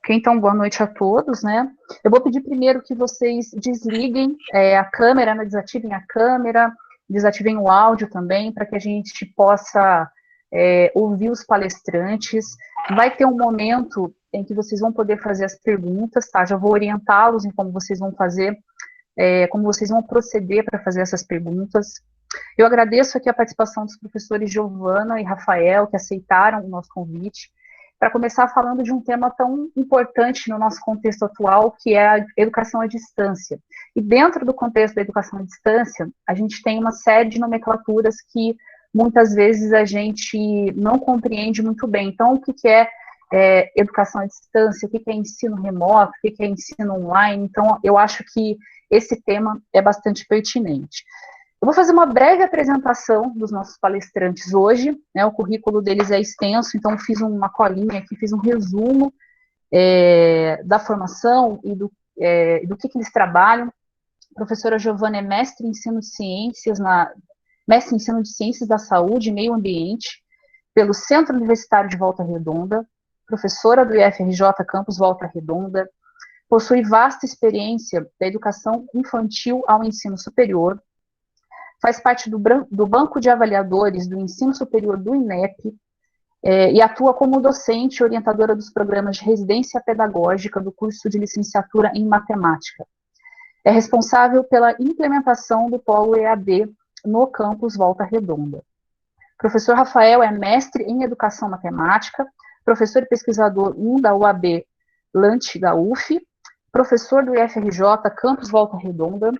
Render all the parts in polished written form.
Ok, então, boa noite a todos, né? Eu vou pedir primeiro que vocês desliguem a câmera, né? Desativem a câmera, desativem o áudio também, para que a gente possa ouvir os palestrantes. Vai ter um momento em que vocês vão poder fazer as perguntas, tá? Já vou orientá-los em como vocês vão fazer, como vocês vão proceder para fazer essas perguntas. Eu agradeço aqui a participação dos professores Giovana e Rafael, que aceitaram o nosso convite, para começar falando de um tema tão importante no nosso contexto atual, que é a educação à distância. E dentro do contexto da educação à distância, a gente tem uma série de nomenclaturas que muitas vezes a gente não compreende muito bem. Então, o que é educação à distância, o que é ensino remoto, o que é ensino online? Então, eu acho que esse tema é bastante pertinente. Eu vou fazer uma breve apresentação dos nossos palestrantes hoje, né? O currículo deles é extenso, então fiz uma colinha aqui, fiz um resumo da formação e do que eles trabalham. A professora Giovana é mestre em ensino de ciências da saúde e meio ambiente pelo Centro Universitário de Volta Redonda, professora do IFRJ Campus Volta Redonda, possui vasta experiência da educação infantil ao ensino superior, faz parte do Banco de Avaliadores do Ensino Superior do INEP e atua como docente e orientadora dos programas de residência pedagógica do curso de licenciatura em matemática. É responsável pela implementação do Polo EAD no campus Volta Redonda. O professor Rafael é mestre em Educação Matemática, professor e pesquisador 1 da UAB Lante da UF, professor do IFRJ Campus Volta Redonda,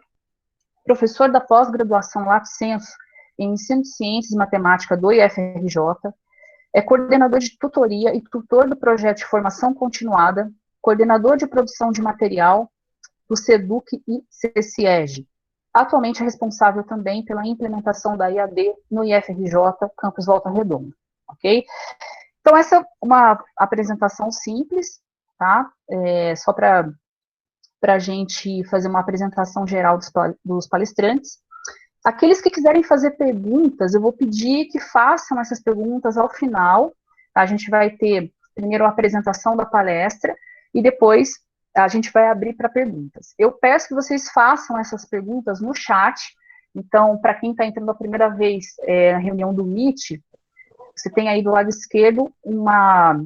professor da pós-graduação Lato Sensu em Ensino de Ciências e Matemática do IFRJ, é coordenador de tutoria e tutor do projeto de formação continuada, coordenador de produção de material do SEDUC e CCIEG. Atualmente é responsável também pela implementação da IAD no IFRJ Campus Volta Redonda, ok? Então, essa é uma apresentação simples, tá? Só para a gente fazer uma apresentação geral dos palestrantes. Aqueles que quiserem fazer perguntas, eu vou pedir que façam essas perguntas ao final. Tá? A gente vai ter primeiro a apresentação da palestra e depois a gente vai abrir para perguntas. Eu peço que vocês façam essas perguntas no chat. Então, para quem está entrando a primeira vez na reunião do Meet, você tem aí do lado esquerdo uma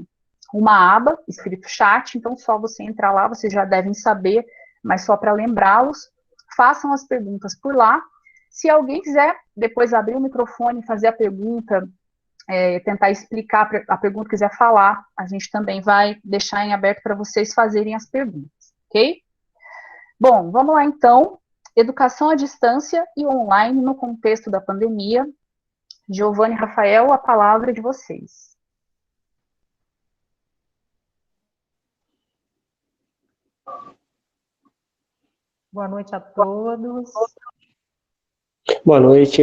aba escrito chat, então só você entrar lá, vocês já devem saber, mas só para lembrá-los, façam as perguntas por lá. Se alguém quiser depois abrir o microfone, fazer a pergunta, tentar explicar a pergunta, quiser falar, a gente também vai deixar em aberto para vocês fazerem as perguntas, ok? Bom, vamos lá então. Educação à distância e online no contexto da pandemia. Giovana e Rafael, a palavra é de vocês. Boa noite a todos. Boa noite.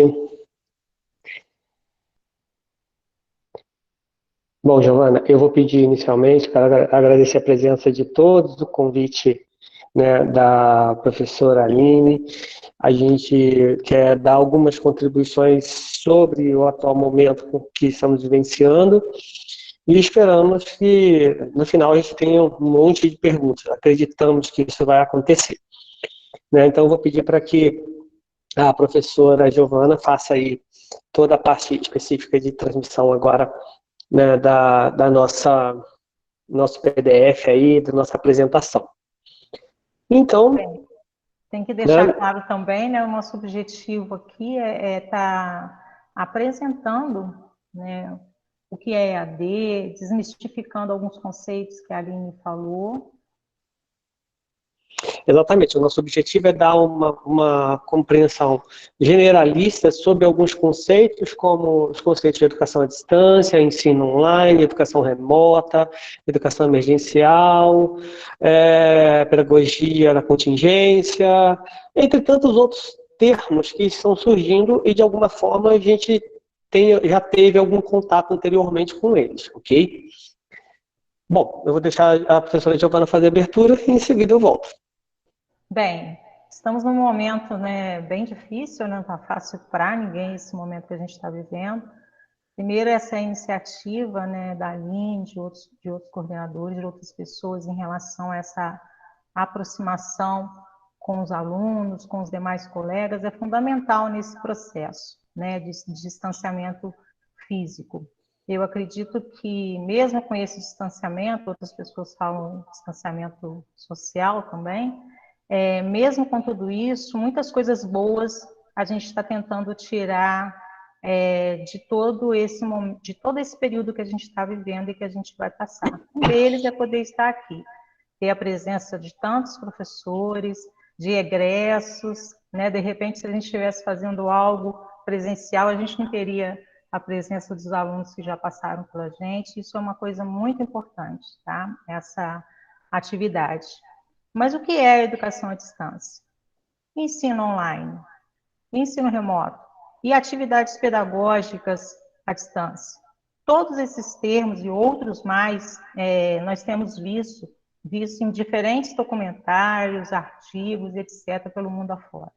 Bom, Giovana, eu vou pedir inicialmente para agradecer a presença de todos, o convite, né, da professora Aline. A gente quer dar algumas contribuições sobre o atual momento que estamos vivenciando e esperamos que no final a gente tenha um monte de perguntas. Acreditamos que isso vai acontecer. Né? Então, eu vou pedir para que a professora Giovana faça aí toda a parte específica de transmissão agora, né, da nosso PDF aí, da nossa apresentação. Então... Tem que deixar claro também, né, o nosso objetivo aqui é estar apresentando, né, o que é EAD, desmistificando alguns conceitos que a Aline falou. Exatamente, o nosso objetivo é dar uma compreensão generalista sobre alguns conceitos, como os conceitos de educação à distância, ensino online, educação remota, educação emergencial, pedagogia na contingência, entre tantos outros termos que estão surgindo e, de alguma forma, a gente já teve algum contato anteriormente com eles, ok? Bom, eu vou deixar a professora Giovana fazer a abertura e, em seguida, eu volto. Bem, estamos num momento, né, bem difícil, não está fácil para ninguém esse momento que a gente está vivendo. Primeiro, essa iniciativa, né, da Aline, de outros coordenadores, de outras pessoas, em relação a essa aproximação com os alunos, com os demais colegas, é fundamental nesse processo, né, de distanciamento físico. Eu acredito que, mesmo com esse distanciamento, outras pessoas falam distanciamento social também, mesmo com tudo isso, muitas coisas boas a gente está tentando tirar de todo esse período que a gente está vivendo e que a gente vai passar. Um deles é poder estar aqui, ter a presença de tantos professores, de egressos, né? De repente, se a gente estivesse fazendo algo presencial, a gente não teria a presença dos alunos que já passaram pela gente. Isso é uma coisa muito importante, tá? Essa atividade. Mas o que é a educação à distância? Ensino online, ensino remoto e atividades pedagógicas à distância. Todos esses termos e outros mais, nós temos visto em diferentes documentários, artigos, etc., pelo mundo afora.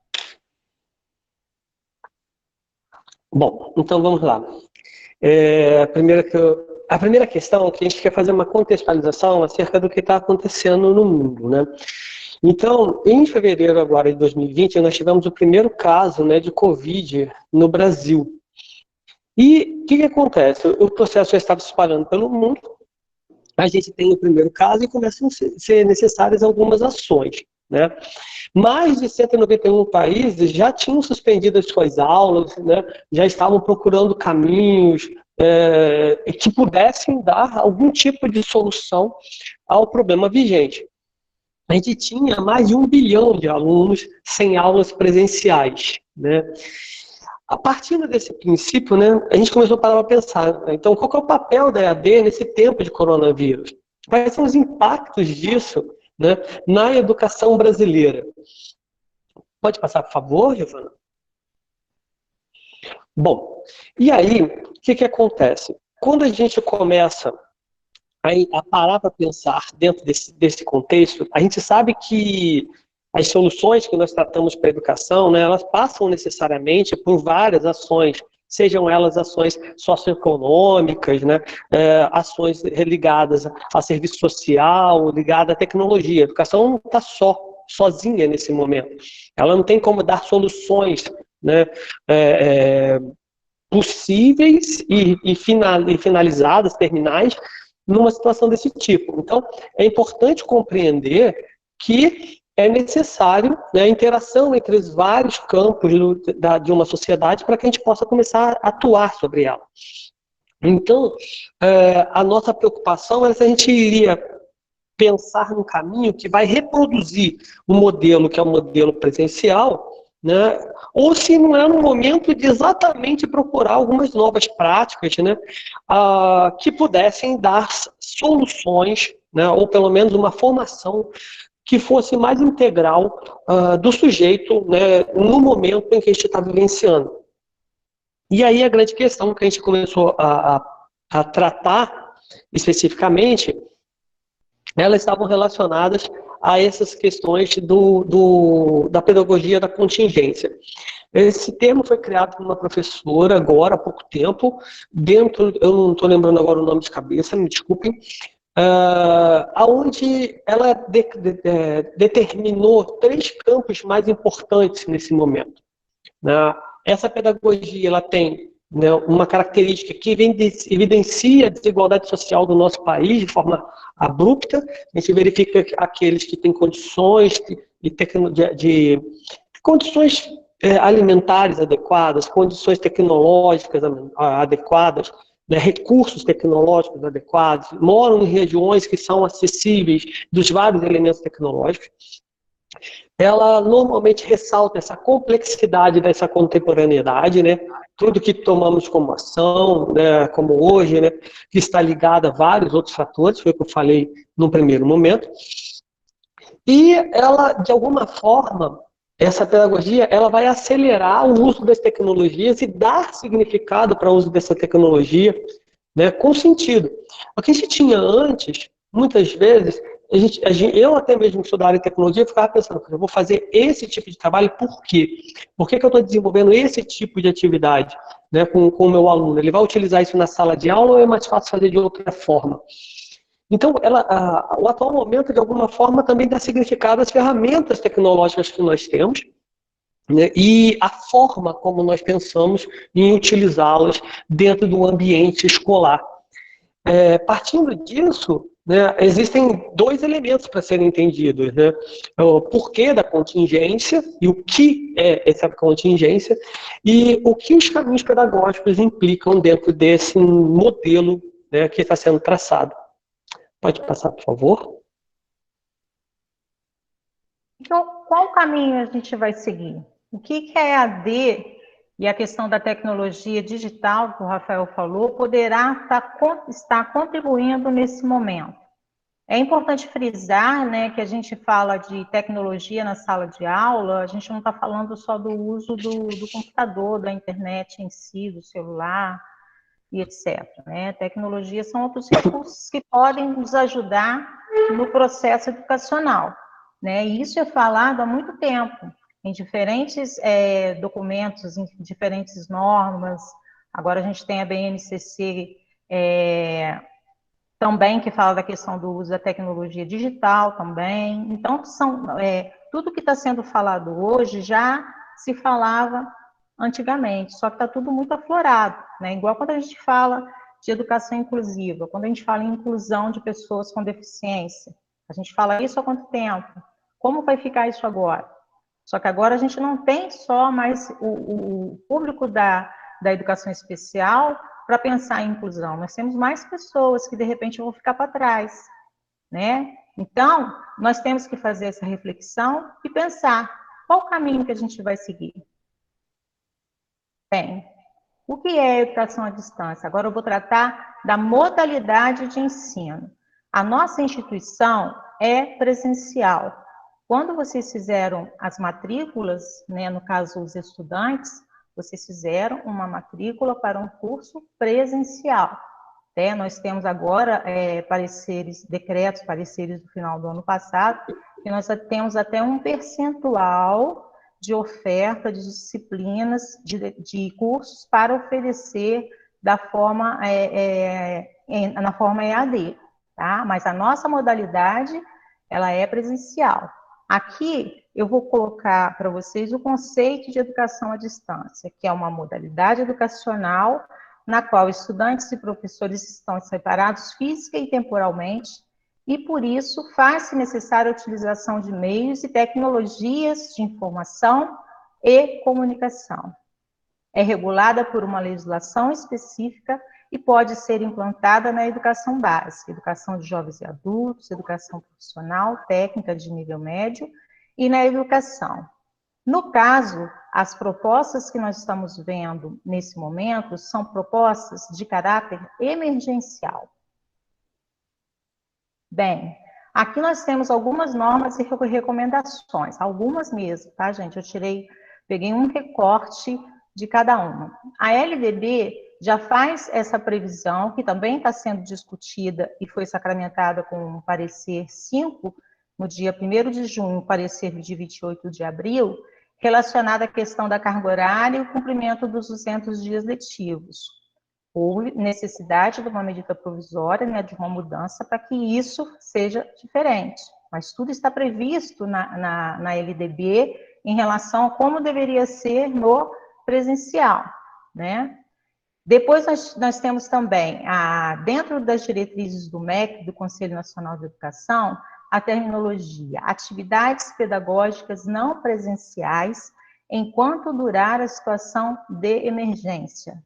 Bom, então vamos lá. A primeira questão é que a gente quer fazer uma contextualização acerca do que está acontecendo no mundo, né? Então, em fevereiro agora de 2020, nós tivemos o primeiro caso, né, de Covid no Brasil. E o que acontece? O processo já estava se espalhando pelo mundo, a gente tem o primeiro caso e começam a ser necessárias algumas ações, né? Mais de 191 países já tinham suspendido as suas aulas, né? Já estavam procurando caminhos que pudessem dar algum tipo de solução ao problema vigente. A gente tinha mais de 1 bilhão de alunos sem aulas presenciais, né? A partir desse princípio, né, a gente começou a parar para pensar, né? Então, qual que é o papel da EAD nesse tempo de coronavírus? Quais são os impactos disso, né, na educação brasileira? Pode passar, por favor, Giovana? Bom, e aí, o que acontece? Quando a gente começa a parar para pensar dentro desse contexto, a gente sabe que as soluções que nós tratamos para a educação, né, elas passam necessariamente por várias ações, sejam elas ações socioeconômicas, né, ações ligadas a serviço social, ligadas à tecnologia. A educação não está sozinha nesse momento. Ela não tem como dar soluções, né, possíveis e finalizadas, terminais, numa situação desse tipo. Então, é importante compreender que é necessário, né, a interação entre os vários campos de uma sociedade para que a gente possa começar a atuar sobre ela. Então, a nossa preocupação é se a gente iria pensar num caminho que vai reproduzir o modelo que é o modelo presencial, né, ou se não é no momento de exatamente procurar algumas novas práticas, né, que pudessem dar soluções, né, ou pelo menos uma formação que fosse mais integral do sujeito, né, no momento em que a gente está vivenciando. E aí a grande questão que a gente começou a tratar especificamente, elas estavam relacionadas a essas questões da pedagogia da contingência. Esse termo foi criado por uma professora agora, há pouco tempo, eu não estou lembrando agora o nome de cabeça, me desculpem, onde ela determinou 3 campos mais importantes nesse momento. Essa pedagogia ela tem, né, uma característica que evidencia a desigualdade social do nosso país de forma abrupta. A gente verifica aqueles que têm condições de condições alimentares adequadas, condições tecnológicas adequadas, né, recursos tecnológicos adequados, moram em regiões que são acessíveis dos vários elementos tecnológicos. Ela normalmente ressalta essa complexidade dessa contemporaneidade, né? Tudo que tomamos como ação, né, como hoje, né, que está ligado a vários outros fatores, foi o que eu falei no primeiro momento. E ela, de alguma forma, essa pedagogia, ela vai acelerar o uso das tecnologias e dar significado para o uso dessa tecnologia, né, com sentido. O que a gente tinha antes, muitas vezes, eu até mesmo estudar área de tecnologia, ficava pensando, eu vou fazer esse tipo de trabalho, por quê? Por que que eu estou desenvolvendo esse tipo de atividade, né, com o meu aluno? Ele vai utilizar isso na sala de aula ou é mais fácil fazer de outra forma? Então, o atual momento, de alguma forma, também dá significado às ferramentas tecnológicas que nós temos, né, e a forma como nós pensamos em utilizá-las dentro do ambiente escolar. Partindo disso, né, existem dois elementos para serem entendidos, né? O porquê da contingência e o que é essa contingência e o que os caminhos pedagógicos implicam dentro desse modelo, né, que está sendo traçado. Pode passar, por favor? Então, qual caminho a gente vai seguir? O que a EAD e a questão da tecnologia digital, que o Rafael falou, poderá estar contribuindo nesse momento? É importante frisar, né, que a gente fala de tecnologia na sala de aula, a gente não está falando só do uso do computador, da internet em si, do celular e etc. Né? Tecnologia são outros recursos que podem nos ajudar no processo educacional. Né? E isso é falado há muito tempo, em diferentes documentos, em diferentes normas. Agora a gente tem a BNCC também, que fala da questão do uso da tecnologia digital também. Então, tudo que está sendo falado hoje já se falava antigamente, só que está tudo muito aflorado, né? Igual quando a gente fala de educação inclusiva, quando a gente fala em inclusão de pessoas com deficiência, a gente fala isso há quanto tempo? Como vai ficar isso agora? Só que agora a gente não tem só mais o público da educação especial para pensar em inclusão. Nós temos mais pessoas que, de repente, vão ficar para trás, né? Então, nós temos que fazer essa reflexão e pensar qual o caminho que a gente vai seguir. Bem, o que é educação à distância? Agora eu vou tratar da modalidade de ensino. A nossa instituição é presencial. Quando vocês fizeram as matrículas, né, no caso os estudantes, vocês fizeram uma matrícula para um curso presencial. Nós temos agora decretos, pareceres do final do ano passado, que nós temos até um percentual de oferta de disciplinas, de cursos para oferecer na forma EAD, tá? Mas a nossa modalidade, ela é presencial. Aqui eu vou colocar para vocês o conceito de educação à distância, que é uma modalidade educacional na qual estudantes e professores estão separados física e temporalmente, e por isso faz-se necessária a utilização de meios e tecnologias de informação e comunicação. É regulada por uma legislação específica e pode ser implantada na educação básica, educação de jovens e adultos, educação profissional, técnica de nível médio e na educação. No caso, as propostas que nós estamos vendo nesse momento são propostas de caráter emergencial. Bem, aqui nós temos algumas normas e recomendações, algumas mesmo, tá, gente? Peguei um recorte de cada uma. A LDB já faz essa previsão, que também está sendo discutida e foi sacramentada com o parecer 5, no dia 1º de junho, parecer de 28 de abril, relacionada à questão da carga horária e o cumprimento dos 200 dias letivos. Houve necessidade de uma medida provisória, né, de uma mudança para que isso seja diferente. Mas tudo está previsto na LDB em relação a como deveria ser no presencial, né? Depois nós temos também, dentro das diretrizes do MEC, do Conselho Nacional de Educação, a terminologia atividades pedagógicas não presenciais enquanto durar a situação de emergência.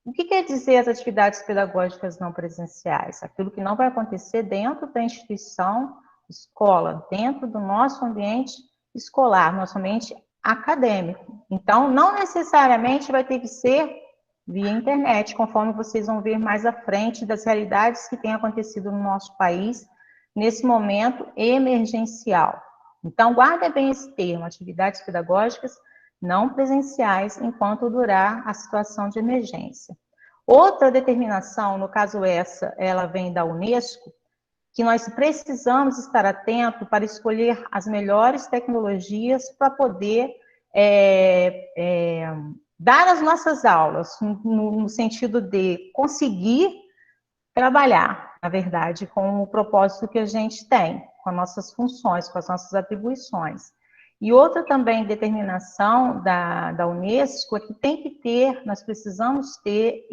O que quer dizer as atividades pedagógicas não presenciais? Aquilo que não vai acontecer dentro da instituição, escola, dentro do nosso ambiente escolar, nosso ambiente acadêmico. Então, não necessariamente vai ter que ser via internet, conforme vocês vão ver mais à frente das realidades que têm acontecido no nosso país nesse momento emergencial. Então, guarda bem esse termo, atividades pedagógicas não presenciais enquanto durar a situação de emergência. Outra determinação, no caso ela vem da Unesco, que nós precisamos estar atento para escolher as melhores tecnologias para poder dar as nossas aulas, no sentido de conseguir trabalhar, na verdade, com o propósito que a gente tem, com as nossas funções, com as nossas atribuições. E outra também determinação da Unesco é que nós precisamos ter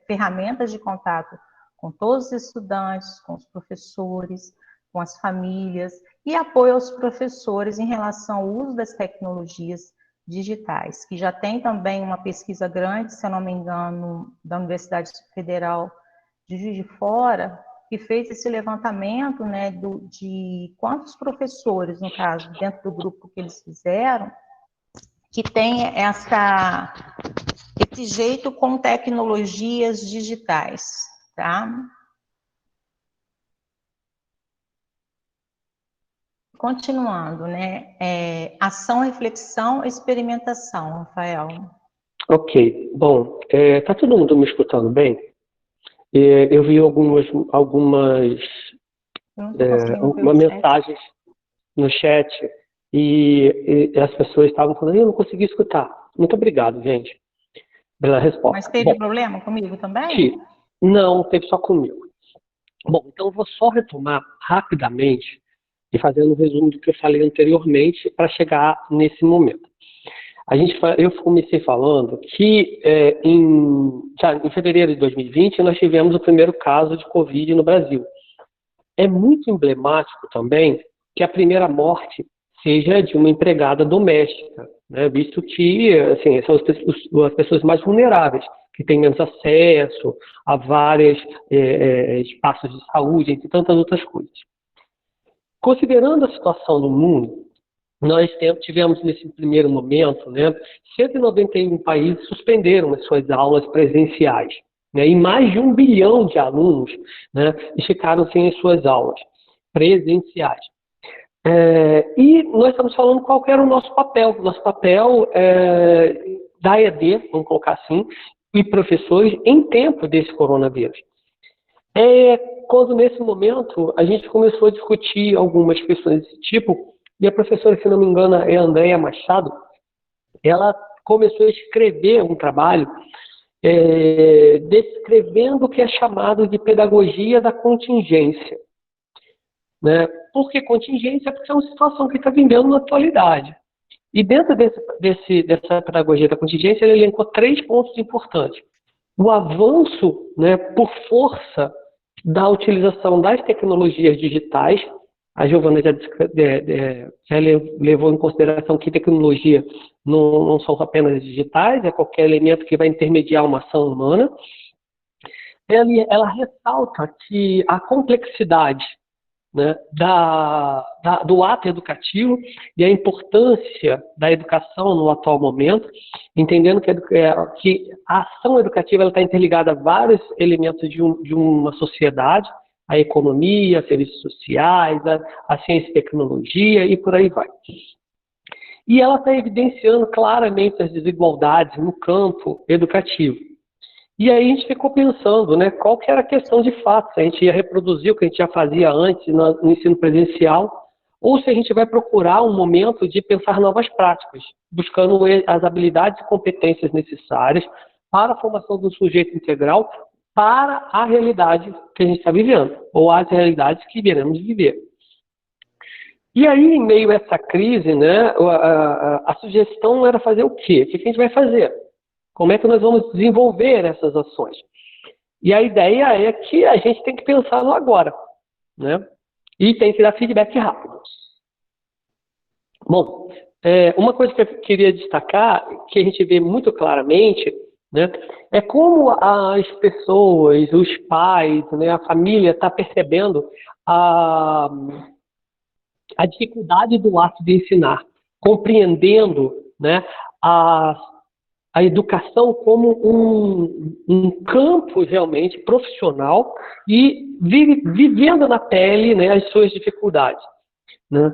ferramentas de contato com todos os estudantes, com os professores, com as famílias, e apoio aos professores em relação ao uso das tecnologias digitais, que já tem também uma pesquisa grande, se eu não me engano, da Universidade Federal de Juiz de Fora, que fez esse levantamento, né, de quantos professores, no caso, dentro do grupo que eles fizeram, que tem esse jeito com tecnologias digitais, tá? Continuando, né? Ação, reflexão, experimentação, Rafael. Ok, bom, tá todo mundo me escutando bem? Eu vi algumas mensagens no chat e as pessoas estavam falando, eu não consegui escutar. Muito obrigado, gente, pela resposta. Mas teve problema comigo também? Não, teve só comigo. Bom, então eu vou só retomar rapidamente e fazendo um resumo do que eu falei anteriormente para chegar nesse momento. Eu comecei falando que já em fevereiro de 2020 nós tivemos o primeiro caso de Covid no Brasil. É muito emblemático também que a primeira morte seja de uma empregada doméstica, né, visto que assim, são as pessoas mais vulneráveis, que têm menos acesso a vários espaços de saúde, entre tantas outras coisas. Considerando a situação do mundo, nós tivemos nesse primeiro momento, né, 191 países suspenderam as suas aulas presenciais, né, e mais de 1 bilhão de alunos, né, ficaram sem as suas aulas presenciais. E nós estamos falando qual era o nosso papel. Nosso papel da EAD, vamos colocar assim, e professores em tempo desse coronavírus. Quando nesse momento a gente começou a discutir algumas questões desse tipo, e a professora, se não me engano, é a Andréia Machado, ela começou a escrever um trabalho descrevendo o que é chamado de pedagogia da contingência. Né? Por que contingência? Porque é uma situação que está vivendo na atualidade. E dentro dessa pedagogia da contingência, ele elencou 3 pontos importantes. O avanço, né, por força da utilização das tecnologias digitais. A Giovana já levou em consideração que tecnologia não são apenas digitais, é qualquer elemento que vai intermediar uma ação humana. Ela ressalta que a complexidade, né, do ato educativo e a importância da educação no atual momento, entendendo que a ação educativa está interligada a vários elementos de uma sociedade, a economia, serviços sociais, a ciência e tecnologia e por aí vai. E ela está evidenciando claramente as desigualdades no campo educativo. E aí a gente ficou pensando, né, qual que era a questão de fato, se a gente ia reproduzir o que a gente já fazia antes no ensino presencial, ou se a gente vai procurar um momento de pensar novas práticas, buscando as habilidades e competências necessárias para a formação do sujeito integral para a realidade que a gente está vivendo, ou as realidades que iremos viver. E aí, em meio a essa crise, né, a sugestão era fazer o quê? O que a gente vai fazer? Como é que nós vamos desenvolver essas ações? E a ideia é que a gente tem que pensar no agora, né? E tem que dar feedback rápido. Bom, uma coisa que eu queria destacar, que a gente vê muito claramente, né, é como as pessoas, os pais, né, a família está percebendo a dificuldade do ato de ensinar, compreendendo, né, a educação como um campo realmente profissional e vivendo na pele, né, as suas dificuldades. Né?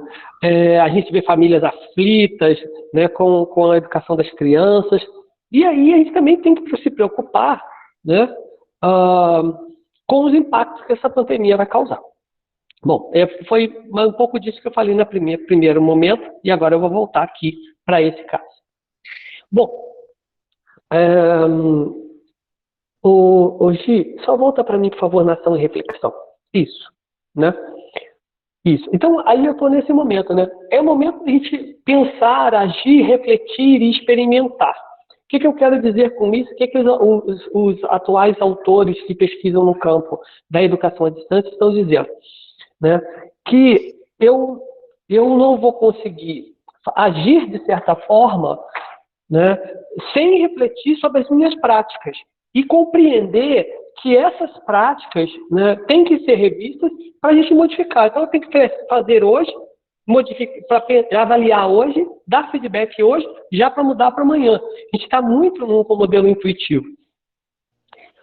A gente vê famílias aflitas, né, com a educação das crianças, e aí a gente também tem que se preocupar, né, com os impactos que essa pandemia vai causar. Bom, foi um pouco disso que eu falei no primeiro momento, e agora eu vou voltar aqui para esse caso. Bom, Gi, só volta para mim, por favor, na ação e reflexão. Isso, né? Isso. Então, aí eu estou nesse momento, né? É o momento de a gente pensar, agir, refletir e experimentar. O que eu quero dizer com isso? O que os atuais autores que pesquisam no campo da educação à distância estão dizendo? Né? Que eu não vou conseguir agir de certa forma, né, sem refletir sobre as minhas práticas e compreender que essas práticas, né, têm que ser revistas para a gente modificar. Então, eu tenho que fazer hoje, para avaliar hoje, dar feedback hoje, já para mudar para amanhã. A gente está muito no modelo intuitivo.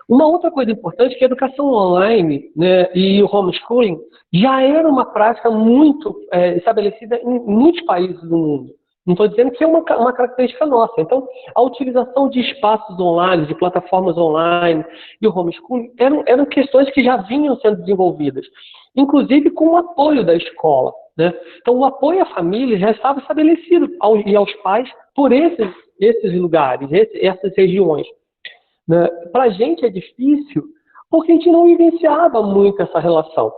Uma outra coisa importante é que a educação online, né, e o homeschooling já era uma prática muito estabelecida em muitos países do mundo. Não estou dizendo que é uma característica nossa. Então, a utilização de espaços online, de plataformas online e o homeschooling eram questões que já vinham sendo desenvolvidas, inclusive com o apoio da escola, né? Então, o apoio à família já estava estabelecido e aos pais por esses lugares, essas regiões. Né? Para a gente é difícil porque a gente não vivenciava muito essa relação.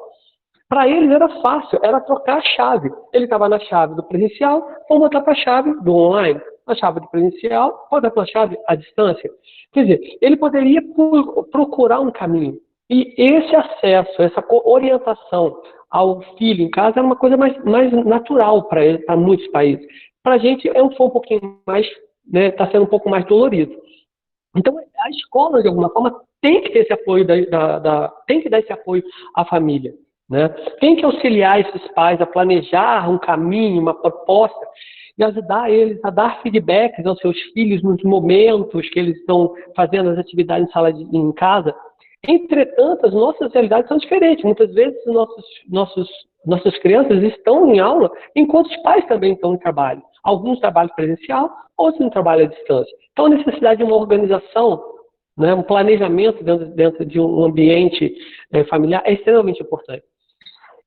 Para eles era fácil, era trocar a chave. Ele estava na chave do presencial, vamos botar para a chave do online. A chave do presencial, pode dar para a chave à distância. Quer dizer, ele poderia procurar um caminho. E esse acesso, essa orientação ao filho em casa era uma coisa mais natural para muitos países. Para a gente foi um pouquinho mais, né, está sendo um pouco mais dolorido. Então, a escola, de alguma forma, tem que ter esse apoio, tem que dar esse apoio à família. Né? Tem que auxiliar esses pais a planejar um caminho, uma proposta, e ajudar eles a dar feedbacks aos seus filhos nos momentos que eles estão fazendo as atividades em casa. Entretanto, as nossas realidades são diferentes. Muitas vezes, nossas crianças estão em aula enquanto os pais também estão em trabalho. Alguns trabalham presencial, outros no trabalho à distância. Então, a necessidade de uma organização, né, um planejamento dentro de um ambiente familiar é extremamente importante.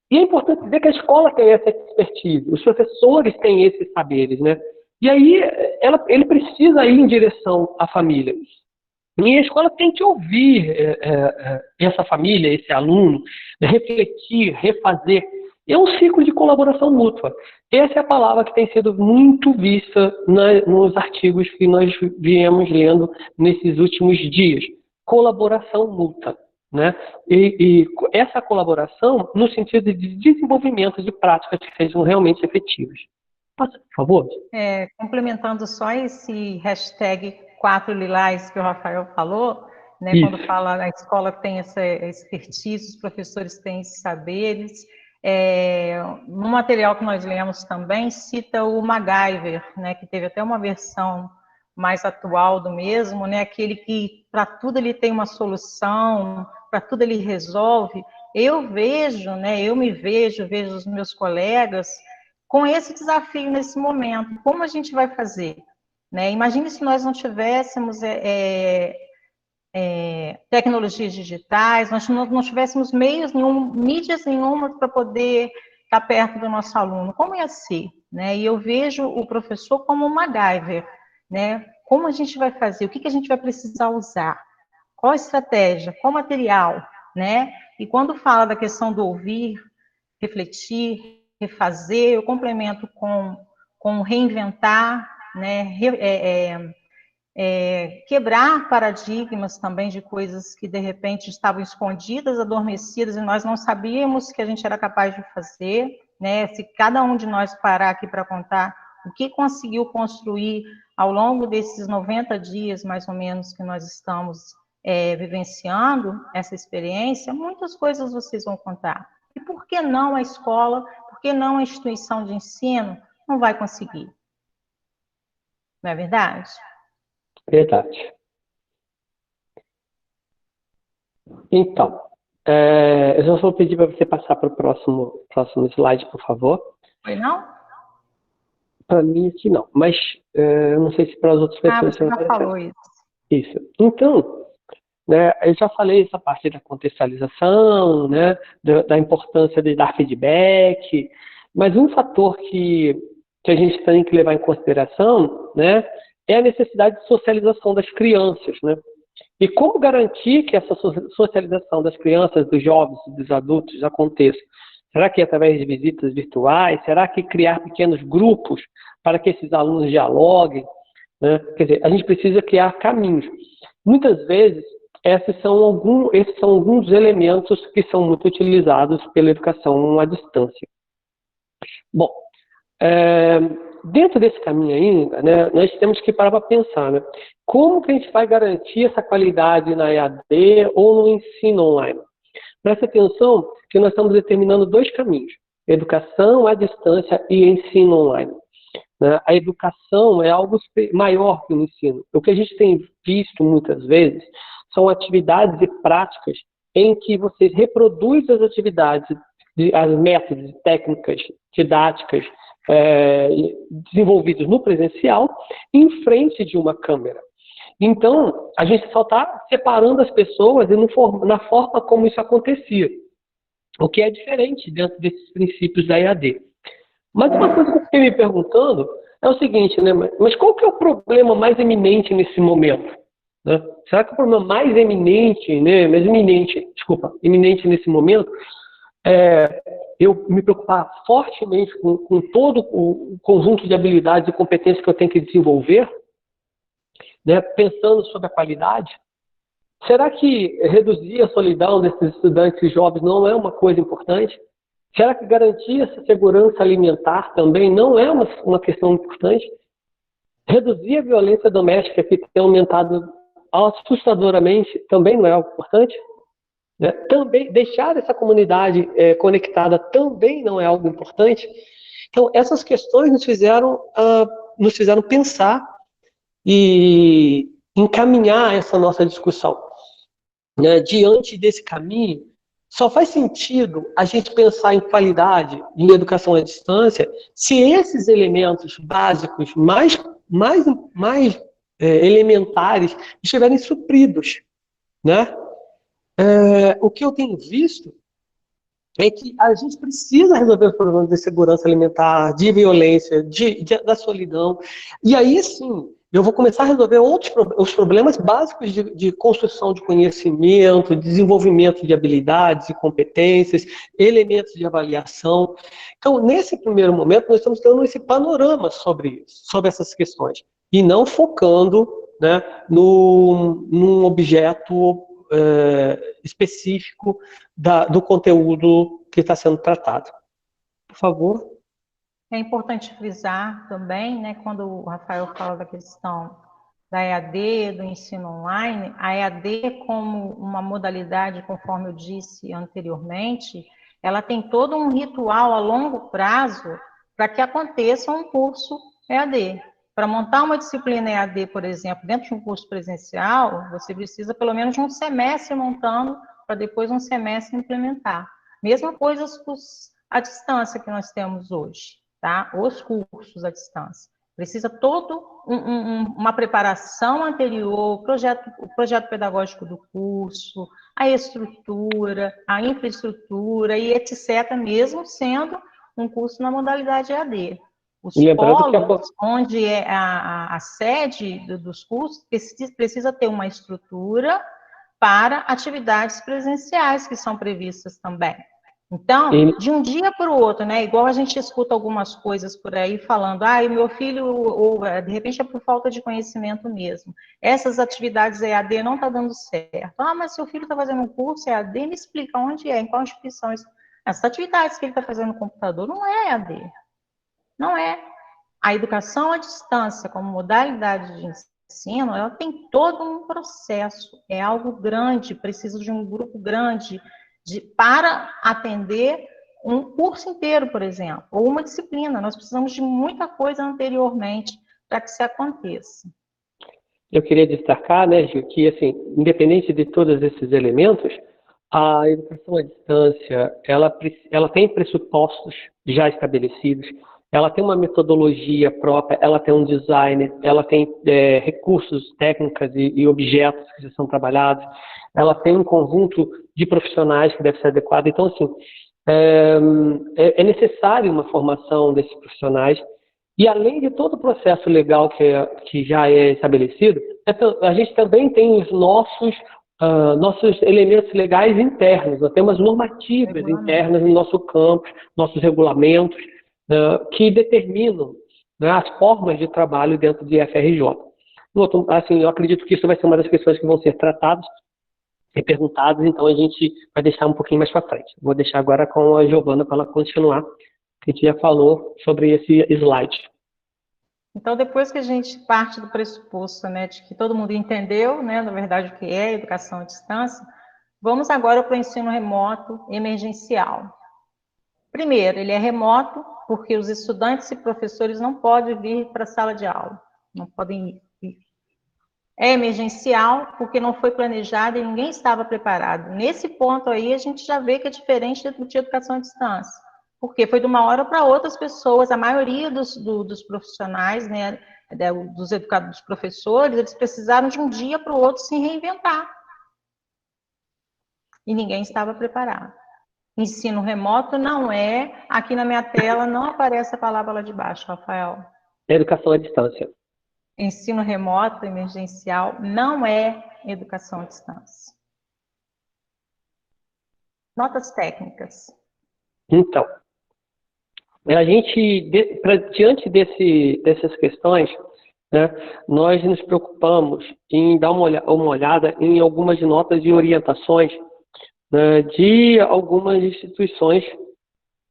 E é importante dizer que a escola tem essa expertise, os professores têm esses saberes, né? E aí ele precisa ir em direção à família. E a escola tem que ouvir essa família, esse aluno, refletir, refazer. É um ciclo de colaboração mútua. Essa é a palavra que tem sido muito vista nos artigos que nós viemos lendo nesses últimos dias. Colaboração mútua. Né? E essa colaboração no sentido de desenvolvimento de práticas que sejam realmente efetivas. Passa, por favor. Complementando só esse hashtag 4 lilás que o Rafael falou, né, quando fala a escola tem essa expertise, os professores têm esses saberes. No material que nós lemos também cita o MacGyver, né, que teve até uma versão mais atual do mesmo, né, aquele que para tudo ele tem uma solução, para tudo ele resolve. Eu vejo, né, vejo os meus colegas com esse desafio nesse momento. Como a gente vai fazer? Né? Imagine se nós não tivéssemos tecnologias digitais, nós não tivéssemos mídias nenhuma para poder estar perto do nosso aluno. Como ia ser? Né? E eu vejo o professor como um MacGyver. Né? Como a gente vai fazer? O que a gente vai precisar usar? Qual a estratégia? Qual material? Né? E quando fala da questão do ouvir, refletir, refazer, eu complemento com reinventar, né? Quebrar paradigmas também de coisas que de repente estavam escondidas, adormecidas, e nós não sabíamos que a gente era capaz de fazer, né? Se cada um de nós parar aqui para contar o que conseguiu construir ao longo desses 90 dias, mais ou menos, que nós estamos vivenciando essa experiência, muitas coisas vocês vão contar. E por que não a escola, por que não a instituição de ensino não vai conseguir? Não é verdade? Verdade. Então, eu só vou pedir para você passar para o próximo slide, por favor. Foi não? Para mim aqui não, mas eu não sei se para as outras pessoas... Você já falou isso. Isso. Então, né? Eu já falei essa parte da contextualização, né? Da importância de dar feedback, mas um fator que a gente tem que levar em consideração, né? É a necessidade de socialização das crianças, né? E como garantir que essa socialização das crianças, dos jovens, dos adultos aconteça? Será que é através de visitas virtuais? Será que criar pequenos grupos para que esses alunos dialoguem? Né? Quer dizer, a gente precisa criar caminhos. Muitas vezes, esses são alguns elementos que são muito utilizados pela educação à distância. Bom, dentro desse caminho ainda, né, nós temos que parar para pensar, né? Como que a gente vai garantir essa qualidade na EAD ou no ensino online? Presta atenção que nós estamos determinando dois caminhos: educação à distância e ensino online. Né? A educação é algo maior que o ensino. O que a gente tem visto muitas vezes são atividades e práticas em que você reproduz as atividades, as métodos e técnicas didáticas desenvolvidos no presencial em frente de uma câmera. Então, a gente só está separando as pessoas na forma como isso acontecia, o que é diferente dentro desses princípios da EAD. Mas uma coisa que eu fiquei me perguntando é o seguinte, né? Mas qual que é o problema mais eminente nesse momento? Né? Será que o problema mais eminente nesse momento é eu me preocupar fortemente com todo o conjunto de habilidades e competências que eu tenho que desenvolver, né, pensando sobre a qualidade? Será que reduzir a solidão desses estudantes jovens não é uma coisa importante? Será que garantir essa segurança alimentar também não é uma questão importante? Reduzir a violência doméstica, que tem aumentado assustadoramente, também não é algo importante? Né? Também deixar essa comunidade conectada também não é algo importante? Então, essas questões nos fizeram pensar e encaminhar essa nossa discussão. Né? Diante desse caminho, só faz sentido a gente pensar em qualidade em educação à distância se esses elementos básicos mais elementares estiverem supridos. Né? O que eu tenho visto é que a gente precisa resolver os problemas de segurança alimentar, de violência, da solidão. E aí sim, eu vou começar a resolver os problemas básicos de construção de conhecimento, desenvolvimento de habilidades e competências, elementos de avaliação. Então, nesse primeiro momento, nós estamos dando esse panorama sobre isso, sobre essas questões, e não focando, né, num objeto específico do conteúdo que está sendo tratado. Por favor. É importante frisar também, né, quando o Rafael fala da questão da EAD, do ensino online, a EAD como uma modalidade, conforme eu disse anteriormente, ela tem todo um ritual a longo prazo para que aconteça um curso EAD. Para montar uma disciplina EAD, por exemplo, dentro de um curso presencial, você precisa pelo menos de um semestre montando, para depois um semestre implementar. Mesma coisa à distância que nós temos hoje, tá? Os cursos à distância. Precisa toda uma preparação anterior, o projeto pedagógico do curso, a estrutura, a infraestrutura e etc., mesmo sendo um curso na modalidade EAD. Os polos, onde é a sede dos cursos, precisa ter uma estrutura para atividades presenciais que são previstas também. Então, de um dia para o outro, né? Igual a gente escuta algumas coisas por aí falando, o meu filho, ou de repente é por falta de conhecimento mesmo. Essas atividades EAD não está dando certo. Mas seu filho está fazendo um curso EAD, me explica onde é, em qual instituição. Essas atividades que ele está fazendo no computador não é EAD. Não é. A educação à distância, como modalidade de ensino, ela tem todo um processo. É algo grande, precisa de um grupo grande para atender um curso inteiro, por exemplo, ou uma disciplina. Nós precisamos de muita coisa anteriormente para que isso aconteça. Eu queria destacar, né, Gil, que, assim, independente de todos esses elementos, a educação à distância, ela tem pressupostos já estabelecidos, ela tem uma metodologia própria, ela tem um design, ela tem recursos, técnicas e objetos que já são trabalhados, ela tem um conjunto de profissionais que deve ser adequado. Então, assim, é necessário uma formação desses profissionais. E além de todo o processo legal que já é estabelecido, a gente também tem os nossos elementos legais internos. Nós temos normativas internas no nosso campo, nossos regulamentos, que determinam, né, as formas de trabalho dentro de FRJ. Assim, eu acredito que isso vai ser uma das questões que vão ser tratadas e perguntadas, então a gente vai deixar um pouquinho mais para frente. Vou deixar agora com a Giovana para ela continuar, que a gente já falou sobre esse slide. Então, depois que a gente parte do pressuposto, né, de que todo mundo entendeu, né, na verdade, o que é educação à distância, vamos agora para o ensino remoto emergencial. Primeiro, ele é remoto porque os estudantes e professores não podem vir para a sala de aula, não podem ir. É emergencial porque não foi planejado e ninguém estava preparado. Nesse ponto aí, a gente já vê que é diferente de educação à distância. Porque foi de uma hora para outra as pessoas, a maioria dos profissionais, né, dos educadores, dos professores, eles precisaram de um dia para o outro se reinventar. E ninguém estava preparado. Ensino remoto não é, aqui na minha tela não aparece a palavra lá de baixo, Rafael. Educação à distância. Ensino remoto emergencial não é educação à distância. Notas técnicas. Então, a gente, diante dessas questões, né, nós nos preocupamos em dar uma olhada em algumas notas e orientações, né, de algumas instituições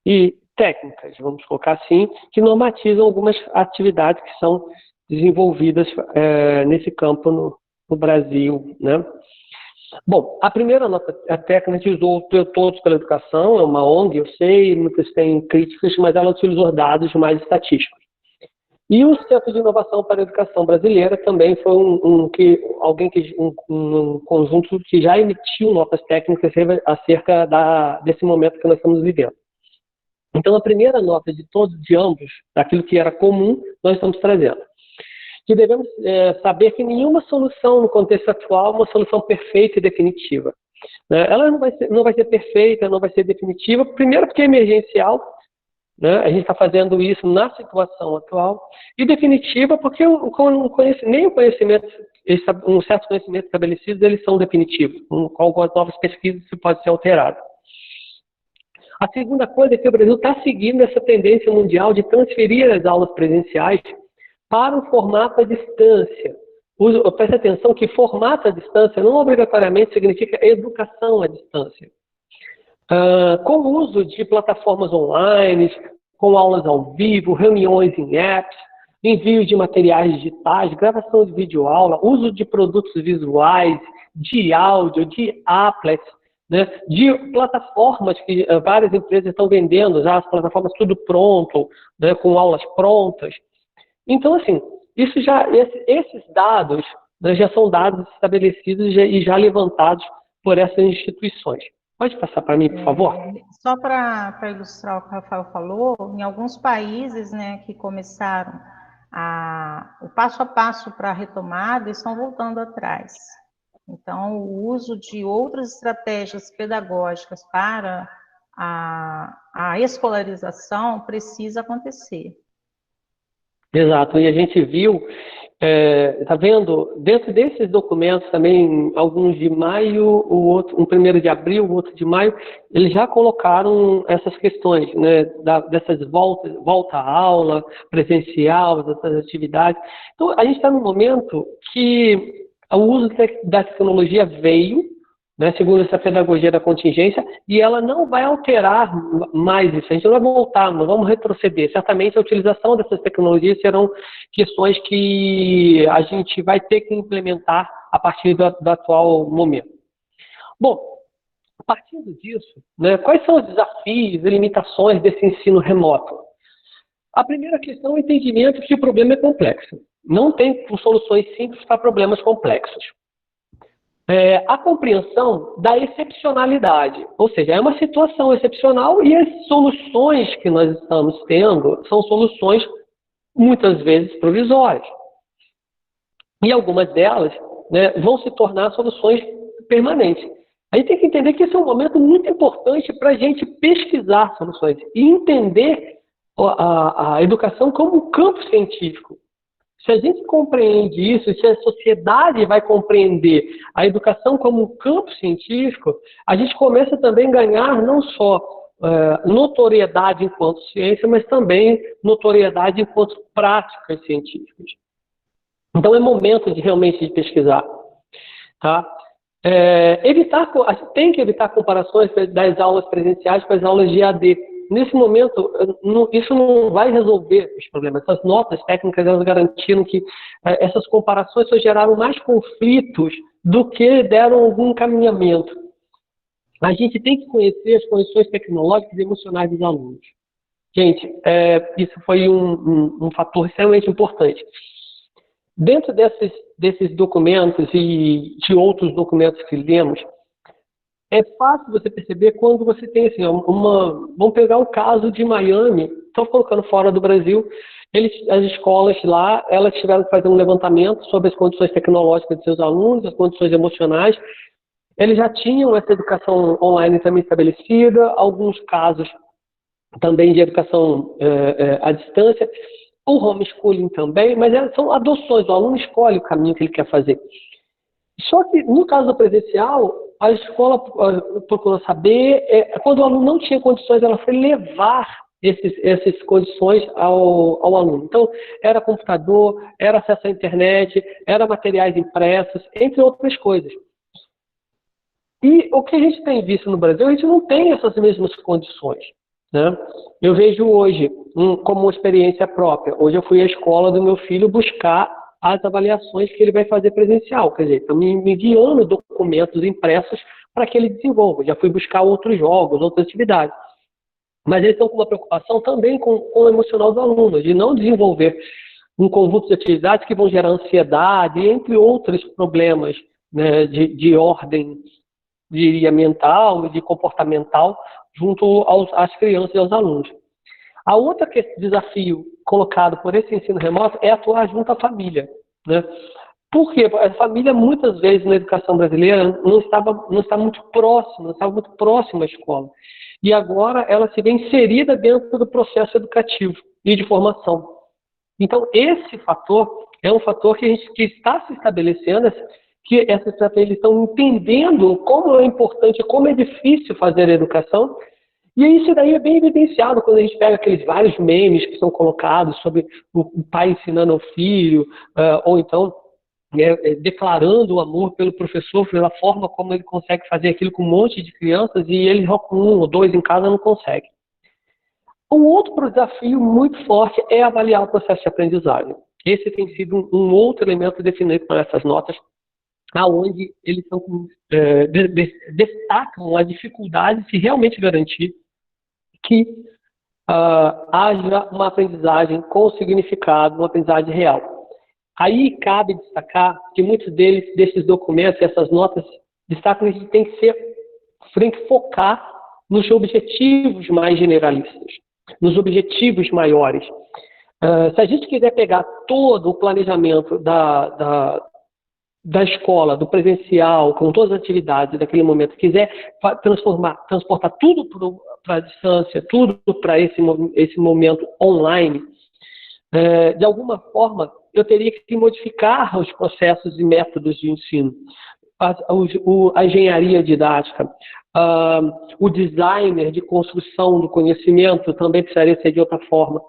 e técnicas, vamos colocar assim, que normatizam algumas atividades que são desenvolvidas nesse campo no Brasil, né? Bom, a primeira nota técnica a gente usou Todos pela Educação, é uma ONG, eu sei, muitas têm críticas, mas ela utilizou dados mais estatísticos. E o Centro de Inovação para a Educação Brasileira também foi um conjunto que já emitiu notas técnicas acerca desse momento que nós estamos vivendo. Então, a primeira nota de ambos, daquilo que era comum, nós estamos trazendo. Que devemos saber que nenhuma solução no contexto atual é uma solução perfeita e definitiva. Ela não vai ser perfeita, não vai ser definitiva, primeiro porque é emergencial, né? A gente está fazendo isso na situação atual, e definitiva porque nem o conhecimento, um certo conhecimento estabelecido, eles são definitivos. Com algumas novas pesquisas isso pode ser alterado. A segunda coisa é que o Brasil está seguindo essa tendência mundial de transferir as aulas presenciais para um formato à distância. Preste atenção que formato à distância não obrigatoriamente significa educação à distância. Com o uso de plataformas online, com aulas ao vivo, reuniões em apps, envio de materiais digitais, gravação de videoaula, uso de produtos visuais, de áudio, de applets, né, de plataformas que várias empresas estão vendendo, já as plataformas tudo pronto, né, com aulas prontas. Então, assim, esses dados, né, já são dados estabelecidos e já levantados por essas instituições. Pode passar para mim, por favor? Só para ilustrar o que o Rafael falou, em alguns países, né, que começaram o passo a passo para a retomada, estão voltando atrás. Então, o uso de outras estratégias pedagógicas para a escolarização precisa acontecer. Exato, e a gente viu, está vendo, dentro desses documentos também, alguns de maio, um primeiro de abril, o outro de maio, eles já colocaram essas questões, né, dessas volta à aula, presencial, dessas atividades. Então, a gente está num momento que o uso da tecnologia veio, né, segundo essa pedagogia da contingência, e ela não vai alterar mais isso, a gente não vai voltar, não vamos retroceder. Certamente a utilização dessas tecnologias serão questões que a gente vai ter que implementar a partir do atual momento. Bom, partindo disso, né, quais são os desafios e limitações desse ensino remoto? A primeira questão é o entendimento que o problema é complexo. Não tem soluções simples para problemas complexos. A compreensão da excepcionalidade, ou seja, é uma situação excepcional e as soluções que nós estamos tendo são soluções muitas vezes provisórias. E algumas delas, né, vão se tornar soluções permanentes. A gente tem que entender que esse é um momento muito importante para a gente pesquisar soluções e entender a educação como um campo científico. Se a gente compreende isso, se a sociedade vai compreender a educação como um campo científico, a gente começa também a ganhar não só notoriedade enquanto ciência, mas também notoriedade enquanto práticas científicas. Então é momento de realmente de pesquisar. Tá? A gente tem que evitar comparações das aulas presenciais com as aulas de EAD. Nesse momento, isso não vai resolver os problemas. Essas notas técnicas, elas garantiram que essas comparações só geraram mais conflitos do que deram algum encaminhamento. A gente tem que conhecer as condições tecnológicas e emocionais dos alunos. Gente, isso foi um fator extremamente importante. Dentro desses documentos e de outros documentos que lemos, é fácil você perceber quando você tem assim, vamos pegar o caso de Miami, estão colocando fora do Brasil, as escolas lá, elas tiveram que fazer um levantamento sobre as condições tecnológicas de seus alunos, as condições emocionais. Eles já tinham essa educação online também estabelecida, alguns casos também de educação à distância, o homeschooling também, mas são adoções, o aluno escolhe o caminho que ele quer fazer. Só que, no caso do presencial, a escola procurou saber, quando o aluno não tinha condições, ela foi levar essas condições ao aluno. Então, era computador, era acesso à internet, era materiais impressos, entre outras coisas. E o que a gente tem visto no Brasil, a gente não tem essas mesmas condições. Né? Eu vejo hoje, como uma experiência própria, hoje eu fui à escola do meu filho buscar as avaliações que ele vai fazer presencial, quer dizer, estão me guiando documentos impressos para que ele desenvolva. Já fui buscar outros jogos, outras atividades. Mas eles estão com uma preocupação também com o emocional do aluno, de não desenvolver um conjunto de atividades que vão gerar ansiedade, entre outros problemas, né, de ordem, diria, mental e de comportamental junto às crianças e aos alunos. A outra desafio colocado por esse ensino remoto é atuar junto à família. Né? Por quê? A família, muitas vezes, na educação brasileira, não está muito próxima à escola. E agora ela se vê inserida dentro do processo educativo e de formação. Então, esse fator é um fator que está se estabelecendo, que essas estratégias estão entendendo como é importante, como é difícil fazer a educação. E isso daí é bem evidenciado quando a gente pega aqueles vários memes que são colocados sobre o pai ensinando ao filho, ou então declarando o amor pelo professor, pela forma como ele consegue fazer aquilo com um monte de crianças e ele com um ou dois em casa não consegue. Um outro desafio muito forte é avaliar o processo de aprendizagem. Esse tem sido um outro elemento definido por essas notas, aonde eles destacam a dificuldade de realmente garantir que haja uma aprendizagem com significado, uma aprendizagem real. Aí cabe destacar que muitos desses documentos, essas notas, destacam que a gente tem que focar nos objetivos mais generalistas, nos objetivos maiores. Se a gente quiser pegar todo o planejamento da escola, do presencial, com todas as atividades daquele momento, quiser transportar tudo para a distância, tudo para esse momento online, de alguma forma, eu teria que modificar os processos e métodos de ensino. A engenharia didática, o designer de construção do conhecimento também precisaria ser de outra forma.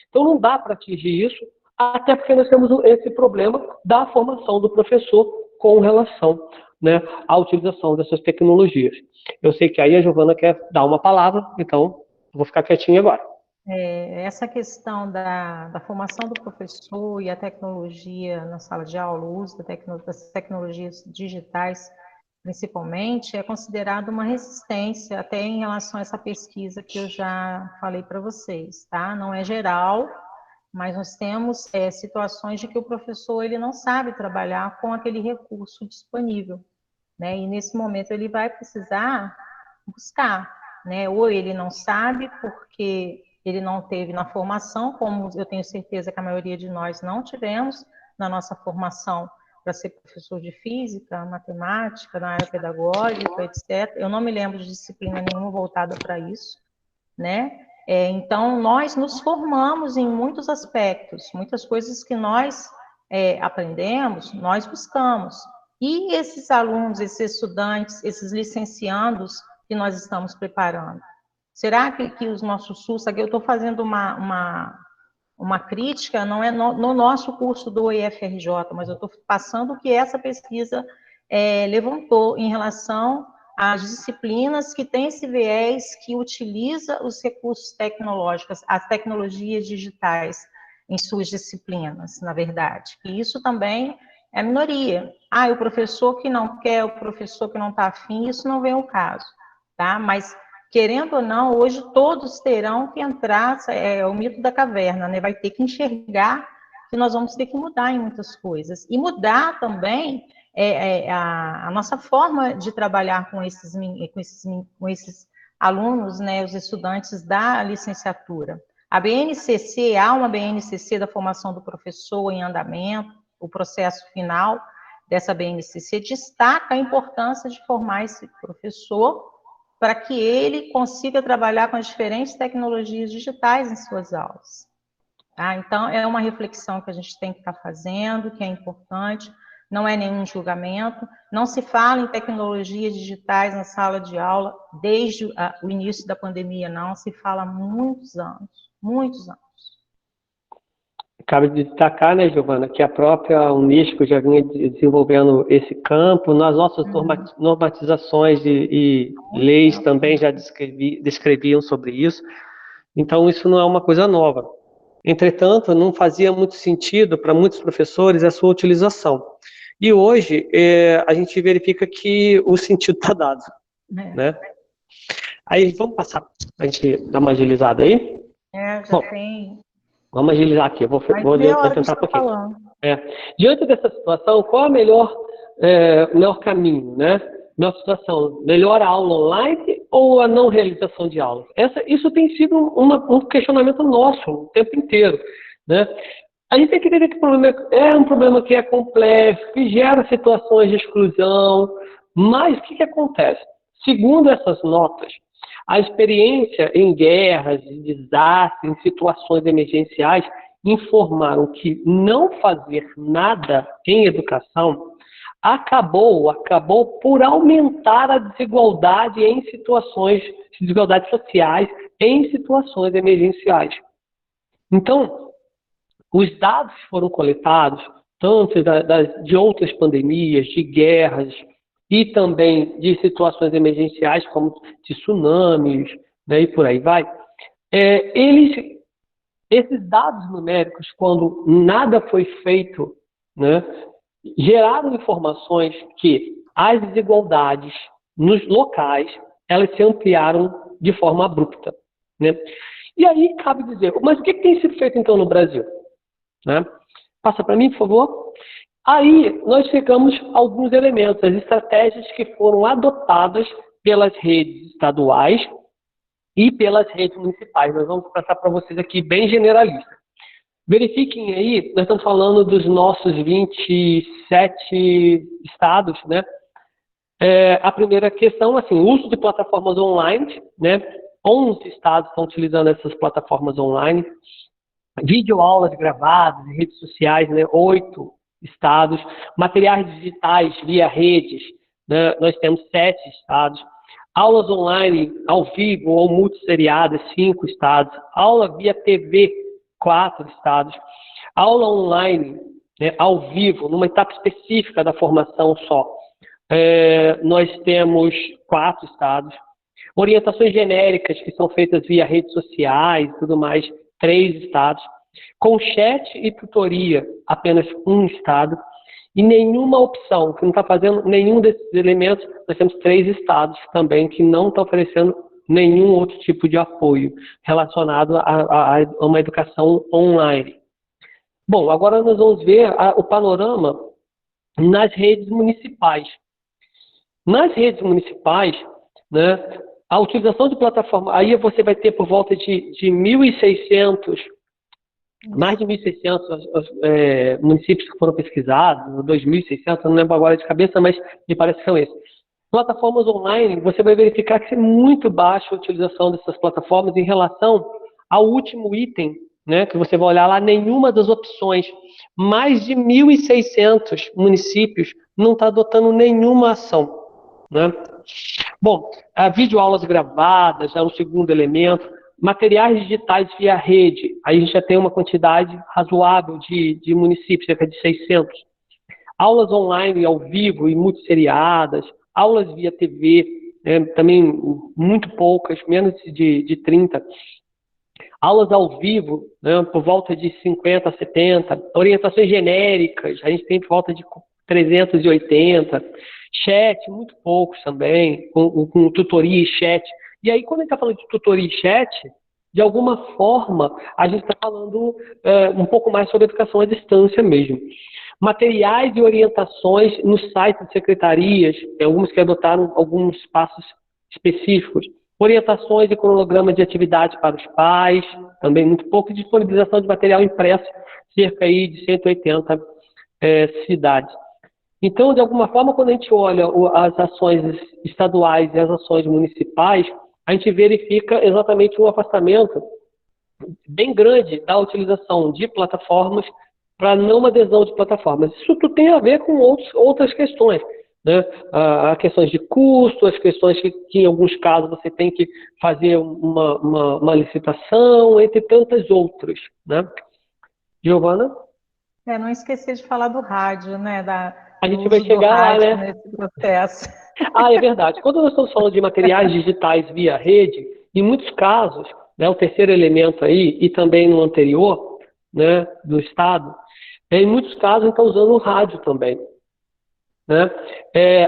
Então, não dá para atingir isso, até porque nós temos esse problema da formação do professor com relação, né, à utilização dessas tecnologias. Eu sei que aí a Giovana quer dar uma palavra, então vou ficar quietinha agora. Essa questão da formação do professor e a tecnologia na sala de aula, o uso das tecnologias digitais, principalmente, é considerado uma resistência até em relação a essa pesquisa que eu já falei para vocês, tá? Não é geral, mas nós temos situações de que o professor ele não sabe trabalhar com aquele recurso disponível, né? E nesse momento ele vai precisar buscar, né? Ou ele não sabe porque ele não teve na formação, como eu tenho certeza que a maioria de nós não tivemos na nossa formação para ser professor de física, matemática, na área pedagógica, etc. Eu não me lembro de disciplina nenhuma voltada para isso, né? Então, nós nos formamos em muitos aspectos, muitas coisas que nós aprendemos, nós buscamos. E esses alunos, esses estudantes, esses licenciandos que nós estamos preparando? Será que os nossos SUS, aqui eu estou fazendo uma crítica, não é no nosso curso do IFRJ, mas eu estou passando o que essa pesquisa levantou em relação às disciplinas que têm esse viés, que utiliza os recursos tecnológicos, as tecnologias digitais em suas disciplinas, na verdade. E isso também é minoria. O professor que não quer, o professor que não está afim, isso não vem ao caso, tá? Mas, querendo ou não, hoje todos terão que entrar, o mito da caverna, né? Vai ter que enxergar que nós vamos ter que mudar em muitas coisas. E mudar também a nossa forma de trabalhar com esses alunos, né, os estudantes da licenciatura. A BNCC, há uma BNCC da formação do professor em andamento, o processo final dessa BNCC destaca a importância de formar esse professor para que ele consiga trabalhar com as diferentes tecnologias digitais em suas aulas. Tá? Então, é uma reflexão que a gente tem que estar fazendo, que é importante, não é nenhum julgamento, não se fala em tecnologias digitais na sala de aula desde o início da pandemia, não, se fala há muitos anos, muitos anos. Cabe destacar, né, Giovana, que a própria Unesco já vinha desenvolvendo esse campo, nas nossas normatizações e leis também já descreviam sobre isso, então isso não é uma coisa nova. Entretanto, não fazia muito sentido para muitos professores a sua utilização. E hoje a gente verifica que o sentido está dado, né? Aí vamos passar, a gente dar uma agilizada aí? Já tem. Vamos agilizar aqui, vou tentar um pouquinho. Diante dessa situação, qual é o melhor caminho, né? Melhor situação, melhor a aula online ou a não realização de aulas? Isso tem sido um questionamento nosso o tempo inteiro, né? A gente tem que entender que o problema é um problema que é complexo, que gera situações de exclusão, mas o que acontece? Segundo essas notas, a experiência em guerras, em desastres, em situações emergenciais, informaram que não fazer nada em educação acabou por aumentar a desigualdades sociais em situações emergenciais. Então, os dados foram coletados, tanto de outras pandemias, de guerras, e também de situações emergenciais, como de tsunamis, né, e por aí vai. Esses dados numéricos, quando nada foi feito, né, geraram informações que as desigualdades nos locais, elas se ampliaram de forma abrupta, né? E aí cabe dizer, mas o que tem sido feito então no Brasil? Né? Passa para mim, por favor. Aí nós chegamos a alguns elementos, as estratégias que foram adotadas pelas redes estaduais e pelas redes municipais. Nós vamos passar para vocês aqui bem generalista. Verifiquem aí, nós estamos falando dos nossos 27 estados, né? A primeira questão, assim, o uso de plataformas online, né? 11 estados estão utilizando essas plataformas online. Videoaulas gravadas em redes sociais, né? 8 estados. Materiais digitais via redes, né? Nós temos 7 estados. Aulas online ao vivo ou multisseriadas, 5 estados. Aula via TV, 4 estados. Aula online, né, ao vivo, numa etapa específica da formação só. Nós temos 4 estados. Orientações genéricas que são feitas via redes sociais e tudo mais, 3 estados. Com chat e tutoria, apenas 1 estado. E nenhuma opção, que não está fazendo nenhum desses elementos, nós temos 3 estados também que não estão oferecendo nenhum outro tipo de apoio relacionado a uma educação online. Bom, agora nós vamos ver o panorama nas redes municipais. Nas redes municipais, né, a utilização de plataforma, aí você vai ter por volta de 1.600, mais de 1.600 municípios que foram pesquisados, 2.600, não lembro agora de cabeça, mas me parece que são esses. Plataformas online, você vai verificar que é muito baixa a utilização dessas plataformas em relação ao último item, né, que você vai olhar lá, nenhuma das opções. Mais de 1.600 municípios não está adotando nenhuma ação, né? Bom, videoaulas gravadas é um segundo elemento. Materiais digitais via rede, aí a gente já tem uma quantidade razoável de municípios, cerca de 600. Aulas online ao vivo e multisseriadas, aulas via TV, também muito poucas, menos de 30. Aulas ao vivo, né, por volta de 50, 70. Orientações genéricas, a gente tem por volta de 380. Chat, muito poucos também, com tutoria e chat. E aí, quando a gente está falando de tutoria e chat, de alguma forma, a gente está falando um pouco mais sobre educação à distância mesmo. Materiais e orientações no site de secretarias, tem alguns que adotaram alguns passos específicos. Orientações e cronograma de atividades para os pais, também muito pouco. Disponibilização de material impresso, cerca aí de 180 cidades. Então, de alguma forma, quando a gente olha as ações estaduais e as ações municipais, a gente verifica exatamente um afastamento bem grande da utilização de plataformas para não adesão de plataformas. Isso tudo tem a ver com outras questões, né? As questões de custo, as questões que em alguns casos você tem que fazer uma licitação, entre tantas outras, né? Giovana? Não esquecer de falar do rádio, né? A gente vai chegar lá, né? Nesse processo. É verdade. Quando nós estamos falando de materiais digitais via rede, em muitos casos, né, o terceiro elemento aí, e também no anterior, né, do Estado, em muitos casos está usando o rádio também, né?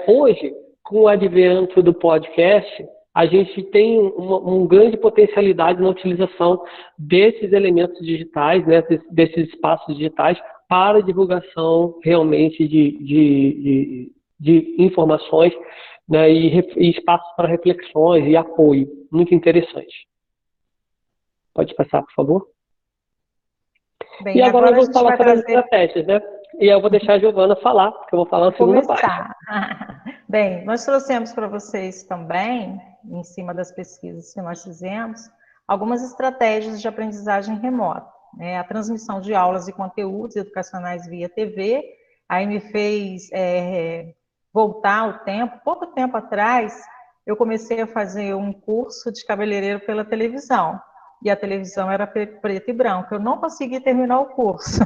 Hoje, com o advento do podcast, a gente tem uma grande potencialidade na utilização desses elementos digitais, né, desses espaços digitais, para divulgação realmente de informações, né, e espaços para reflexões e apoio. Muito interessante. Pode passar, por favor? Bem, e agora eu vou falar sobre as trazer estratégias, né? E eu vou deixar a Giovana falar, porque eu vou falar na segunda parte. Bem, nós trouxemos para vocês também, em cima das pesquisas que nós fizemos, algumas estratégias de aprendizagem remota. A transmissão de aulas e conteúdos educacionais via TV, aí me fez voltar o tempo. Pouco tempo atrás, eu comecei a fazer um curso de cabeleireiro pela televisão, e a televisão era preto e branco. Eu não consegui terminar o curso,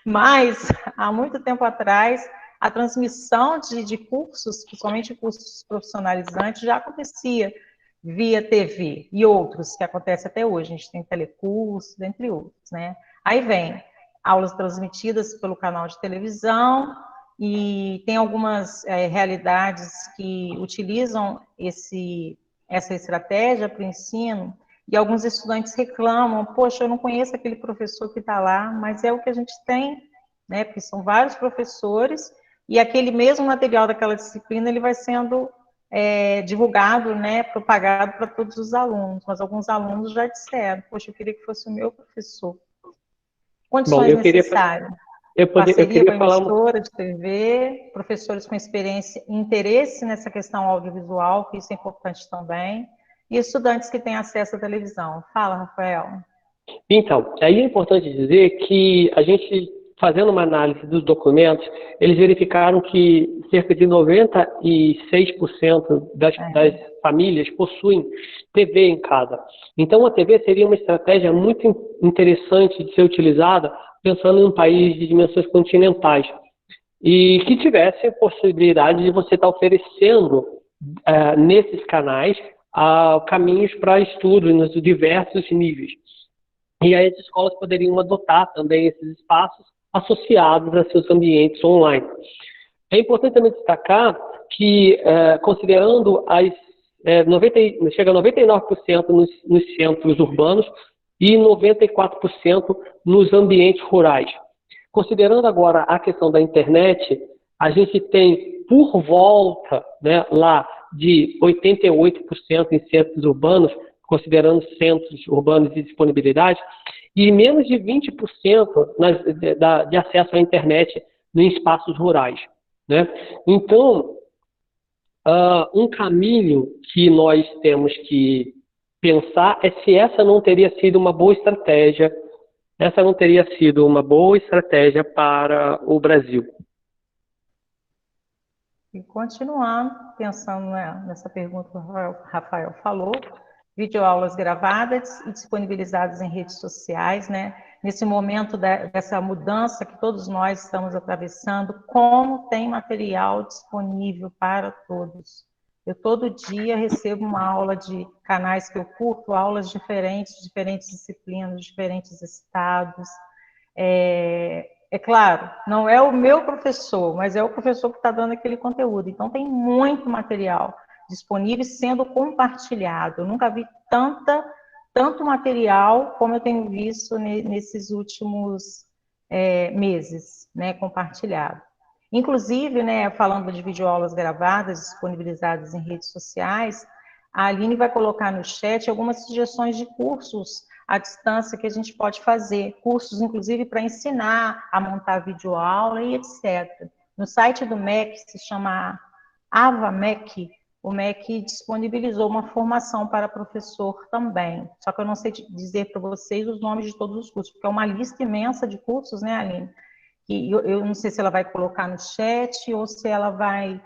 mas há muito tempo atrás, a transmissão de cursos, principalmente cursos profissionalizantes, já acontecia via TV, e outros que acontecem até hoje. A gente tem telecursos, dentre outros, né? Aí vem aulas transmitidas pelo canal de televisão, e tem algumas realidades que utilizam essa estratégia para o ensino, e alguns estudantes reclamam: poxa, eu não conheço aquele professor que está lá, mas é o que a gente tem, né? Porque são vários professores, e aquele mesmo material daquela disciplina, ele vai sendo divulgado, né, propagado para todos os alunos, mas alguns alunos já disseram: poxa, eu queria que fosse o meu professor. Condições necessárias. Parceria com a emissora de TV, professores com experiência e interesse nessa questão audiovisual, que isso é importante também, e estudantes que têm acesso à televisão. Fala, Rafael. Então, aí é importante dizer que a gente, fazendo uma análise dos documentos, eles verificaram que cerca de 96% das famílias possuem TV em casa. Então, a TV seria uma estratégia muito interessante de ser utilizada pensando em um país de dimensões continentais e que tivesse a possibilidade de você estar oferecendo nesses canais caminhos para estudo nos diversos níveis. E aí as escolas poderiam adotar também esses espaços associados a seus ambientes online. É importante também destacar que, considerando chega a 99% nos centros urbanos e 94% nos ambientes rurais. Considerando agora a questão da internet, a gente tem por volta, né, lá de 88% em centros urbanos, considerando centros urbanos de disponibilidade, e menos de 20% de acesso à internet em espaços rurais, né? Então, um caminho que nós temos que pensar é se essa não teria sido uma boa estratégia, para o Brasil. E continuando, pensando, né, nessa pergunta que o Rafael falou, videoaulas gravadas e disponibilizadas em redes sociais, né? Nesse momento dessa mudança que todos nós estamos atravessando, como tem material disponível para todos. Eu todo dia recebo uma aula de canais que eu curto, aulas diferentes disciplinas, diferentes estados. É claro, não é o meu professor, mas é o professor que está dando aquele conteúdo. Então, tem muito material disponível sendo compartilhado. Eu nunca vi tanto material como eu tenho visto nesses últimos meses, né, compartilhado. Inclusive, né, falando de videoaulas gravadas, disponibilizadas em redes sociais, a Aline vai colocar no chat algumas sugestões de cursos à distância que a gente pode fazer, cursos inclusive para ensinar a montar videoaula e etc. No site do MEC, se chama AvaMEC, o MEC disponibilizou uma formação para professor também, só que eu não sei dizer para vocês os nomes de todos os cursos, porque é uma lista imensa de cursos, né, Aline? E eu não sei se ela vai colocar no chat ou se ela vai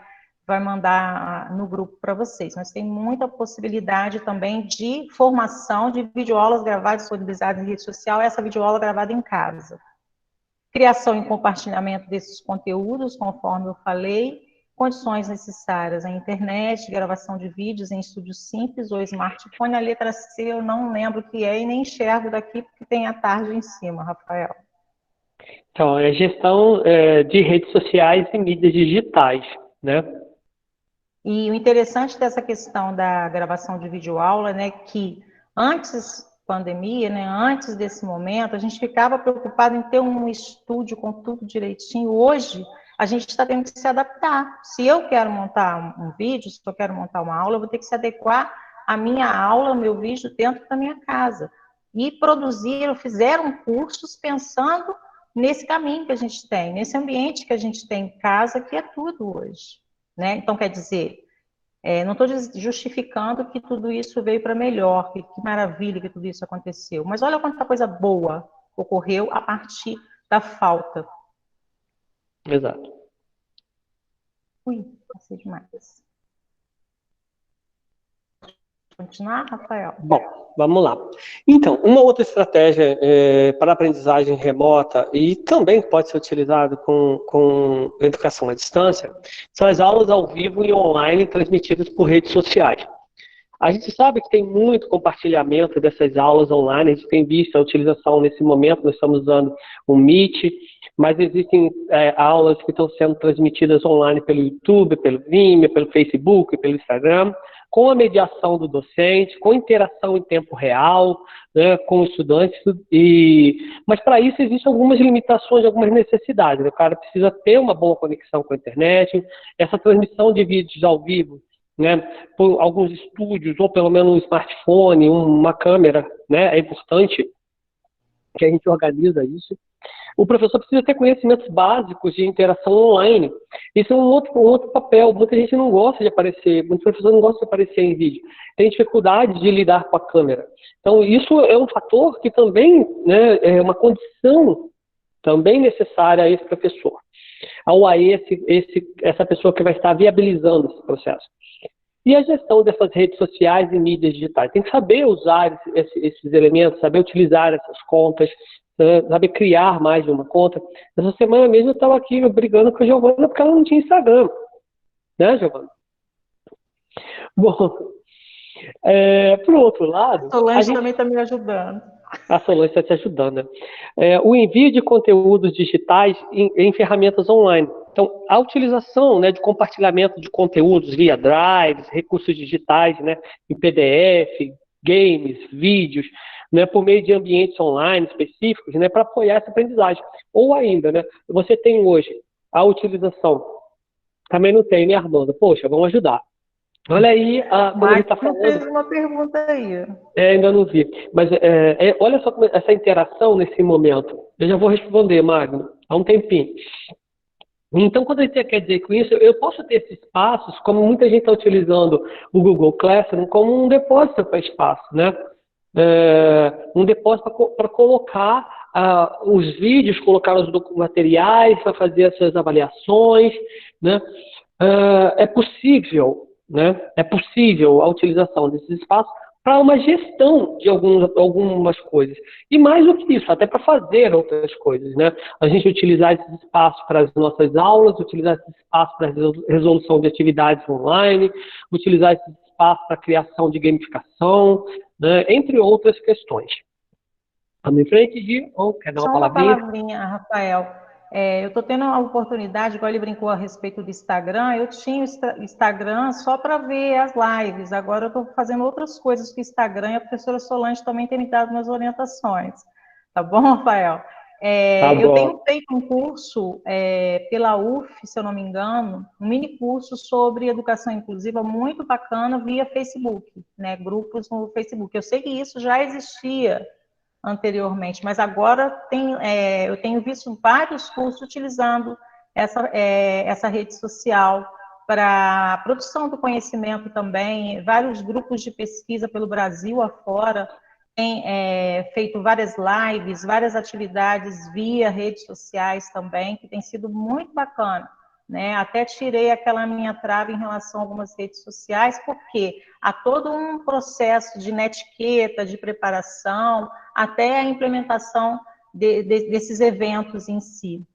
mandar no grupo para vocês, mas tem muita possibilidade também de formação de videoaulas gravadas, disponibilizadas em rede social, essa videoaula gravada em casa. Criação e compartilhamento desses conteúdos, conforme eu falei, condições necessárias, a internet, gravação de vídeos em estúdio simples ou smartphone. A letra C eu não lembro o que é e nem enxergo daqui porque tem a tarde em cima, Rafael. Então, é gestão de redes sociais e mídias digitais, né? E o interessante dessa questão da gravação de videoaula, né, que antes pandemia, né, antes desse momento, a gente ficava preocupado em ter um estúdio com tudo direitinho. Hoje, a gente está tendo que se adaptar. Se eu quero montar um vídeo, se eu quero montar uma aula, eu vou ter que se adequar à minha aula, ao meu vídeo dentro da minha casa. E fizeram cursos pensando nesse caminho que a gente tem, nesse ambiente que a gente tem em casa, que é tudo hoje. Né? Então, quer dizer, não estou justificando que tudo isso veio para melhor, que maravilha que tudo isso aconteceu, mas olha quanta coisa boa ocorreu a partir da falta. Exato. Ui, passei demais. Continuar, Rafael? Bom, vamos lá. Então, uma outra estratégia para aprendizagem remota e também pode ser utilizado com educação à distância são as aulas ao vivo e online transmitidas por redes sociais. A gente sabe que tem muito compartilhamento dessas aulas online, a gente tem visto a utilização nesse momento, nós estamos usando o Meet, mas existem aulas que estão sendo transmitidas online pelo YouTube, pelo Vimeo, pelo Facebook, pelo Instagram, com a mediação do docente, com interação em tempo real, né, com os estudantes, mas para isso existem algumas limitações, algumas necessidades. Né? O cara precisa ter uma boa conexão com a internet, essa transmissão de vídeos ao vivo, né, por alguns estúdios, ou pelo menos um smartphone, uma câmera, né, é importante que a gente organiza isso. O professor precisa ter conhecimentos básicos de interação online. Isso é um outro papel. Muita gente não gosta de aparecer, muitos professores não gostam de aparecer em vídeo. Tem dificuldade de lidar com a câmera. Então, isso é um fator que também, né, é uma condição também necessária a esse professor. Ao essa pessoa que vai estar viabilizando esse processo. E a gestão dessas redes sociais e mídias digitais. Tem que saber usar esses elementos, saber utilizar essas contas, saber criar mais de uma conta. Essa semana mesmo eu estava aqui brigando com a Giovana porque ela não tinha Instagram. Né, Giovana? Bom, por outro lado... A Solange também está me ajudando. A Solange está te ajudando, né? O envio de conteúdos digitais em ferramentas online. Então, a utilização, né, de compartilhamento de conteúdos via drives, recursos digitais, né, em PDF, games, vídeos, né, por meio de ambientes online específicos, né, para apoiar essa aprendizagem. Ou ainda, né, você tem hoje a utilização Também não tem, né, Armando? Poxa, vamos ajudar. Olha aí, quando a gente está Marcos falando... fez uma pergunta aí. Ainda não vi. Mas olha só essa interação nesse momento. Eu já vou responder, Magno, há um tempinho. Então, quando a gente quer dizer com isso, eu posso ter esses espaços, como muita gente está utilizando o Google Classroom, como um depósito para espaço, né? Um depósito para colocar os vídeos, colocar os materiais, para fazer essas avaliações, né? É possível, né? É possível a utilização desses espaços para uma gestão de algumas coisas. E mais do que isso, até para fazer outras coisas, né? A gente utilizar esses espaços para as nossas aulas, utilizar esses espaços para a resolução de atividades online, utilizar esses espaços para a criação de gamificação, né? Entre outras questões. Vamos em frente, Gi? Ou quer dar uma Só uma palavrinha? palavrinha, Rafael. Eu estou tendo a oportunidade, igual ele brincou a respeito do Instagram, eu tinha o Instagram só para ver as lives, agora eu estou fazendo outras coisas com o Instagram e a professora Solange também tem me dado umas orientações. Tá bom, Rafael? Tá Eu tenho bom. feito um curso pela UF, se eu não me engano, um mini curso sobre educação inclusiva muito bacana via Facebook, né? Grupos no Facebook. Eu sei que isso já existia anteriormente, mas agora eu tenho visto vários cursos utilizando essa rede social para a produção do conhecimento também, vários grupos de pesquisa pelo Brasil afora têm feito várias lives, várias atividades via redes sociais também, que tem sido muito bacana. Né? Até tirei aquela minha trava em relação a algumas redes sociais, porque há todo um processo de netiqueta, de preparação, até a implementação desses eventos em si.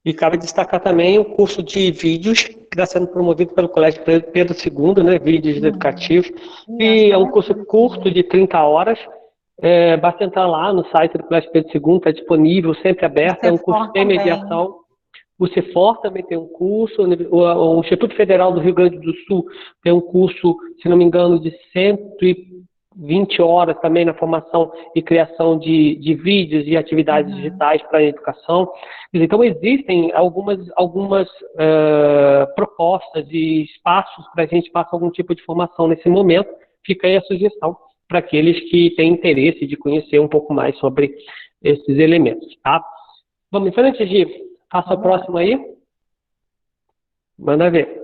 E cabe destacar também o curso de vídeos que está sendo promovido pelo Colégio Pedro II, né, vídeos educativos, e é um curso curto de 30 horas, basta entrar lá no site do Colégio Pedro II, está disponível, sempre aberto, é um curso de mediação. O CEFOR também tem um curso, o Instituto Federal do Rio Grande do Sul tem um curso, se não me engano, de 120 horas também na formação e criação de vídeos e atividades digitais para a educação. Então, existem algumas propostas e espaços para a gente passar algum tipo de formação nesse momento. Fica aí a sugestão para aqueles que têm interesse de conhecer um pouco mais sobre esses elementos. Tá? Vamos em frente, Gi? Faça a próxima aí. Manda ver.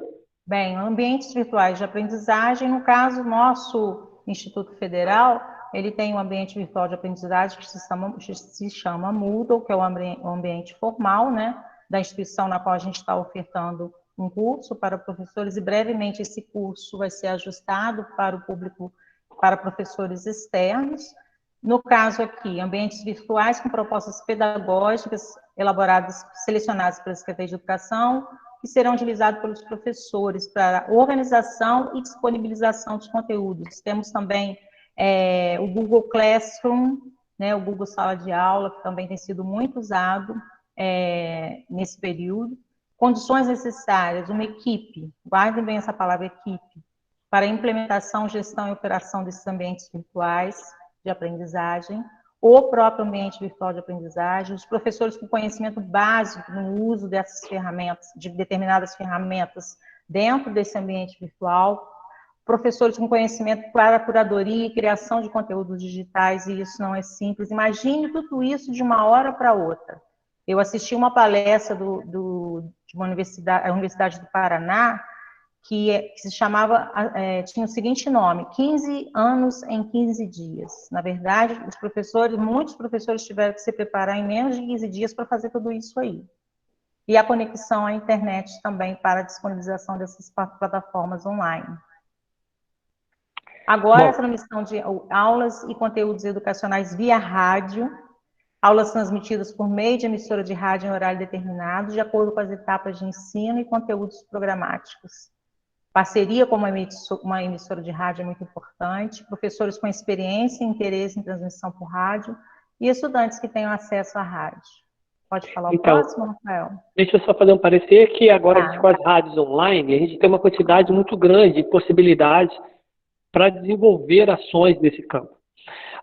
Bem, ambientes virtuais de aprendizagem, no caso, nosso Instituto Federal, ele tem um ambiente virtual de aprendizagem que se chama Moodle, que é o ambiente formal, né, da instituição na qual a gente está ofertando um curso para professores, e brevemente esse curso vai ser ajustado para o público, para professores externos. No caso aqui, ambientes virtuais com propostas pedagógicas elaboradas, selecionadas pela Secretaria de Educação, que serão utilizados pelos professores para organização e disponibilização dos conteúdos. Temos também o Google Classroom, né, o Google Sala de Aula, que também tem sido muito usado nesse período. Condições necessárias, uma equipe, guardem bem essa palavra equipe, para implementação, gestão e operação desses ambientes virtuais de aprendizagem, o próprio ambiente virtual de aprendizagem, os professores com conhecimento básico no uso dessas ferramentas, de determinadas ferramentas dentro desse ambiente virtual, professores com conhecimento para curadoria e criação de conteúdos digitais, e isso não é simples. Imagine tudo isso de uma hora para outra. Eu assisti uma palestra de uma universidade, a Universidade do Paraná, que se chamava, tinha o seguinte nome, 15 anos em 15 dias. Na verdade, muitos professores tiveram que se preparar em menos de 15 dias para fazer tudo isso aí. E a conexão à internet também para a disponibilização dessas plataformas online. Agora, a transmissão de aulas e conteúdos educacionais via rádio, aulas transmitidas por meio de emissora de rádio em horário determinado, de acordo com as etapas de ensino e conteúdos programáticos. Parceria com uma emissora de rádio é muito importante, professores com experiência e interesse em transmissão por rádio e estudantes que tenham acesso à rádio. Pode falar o próximo, Rafael? Deixa eu só fazer um parecer que agora com as rádios online, a gente tem uma quantidade muito grande de possibilidades para desenvolver ações nesse campo.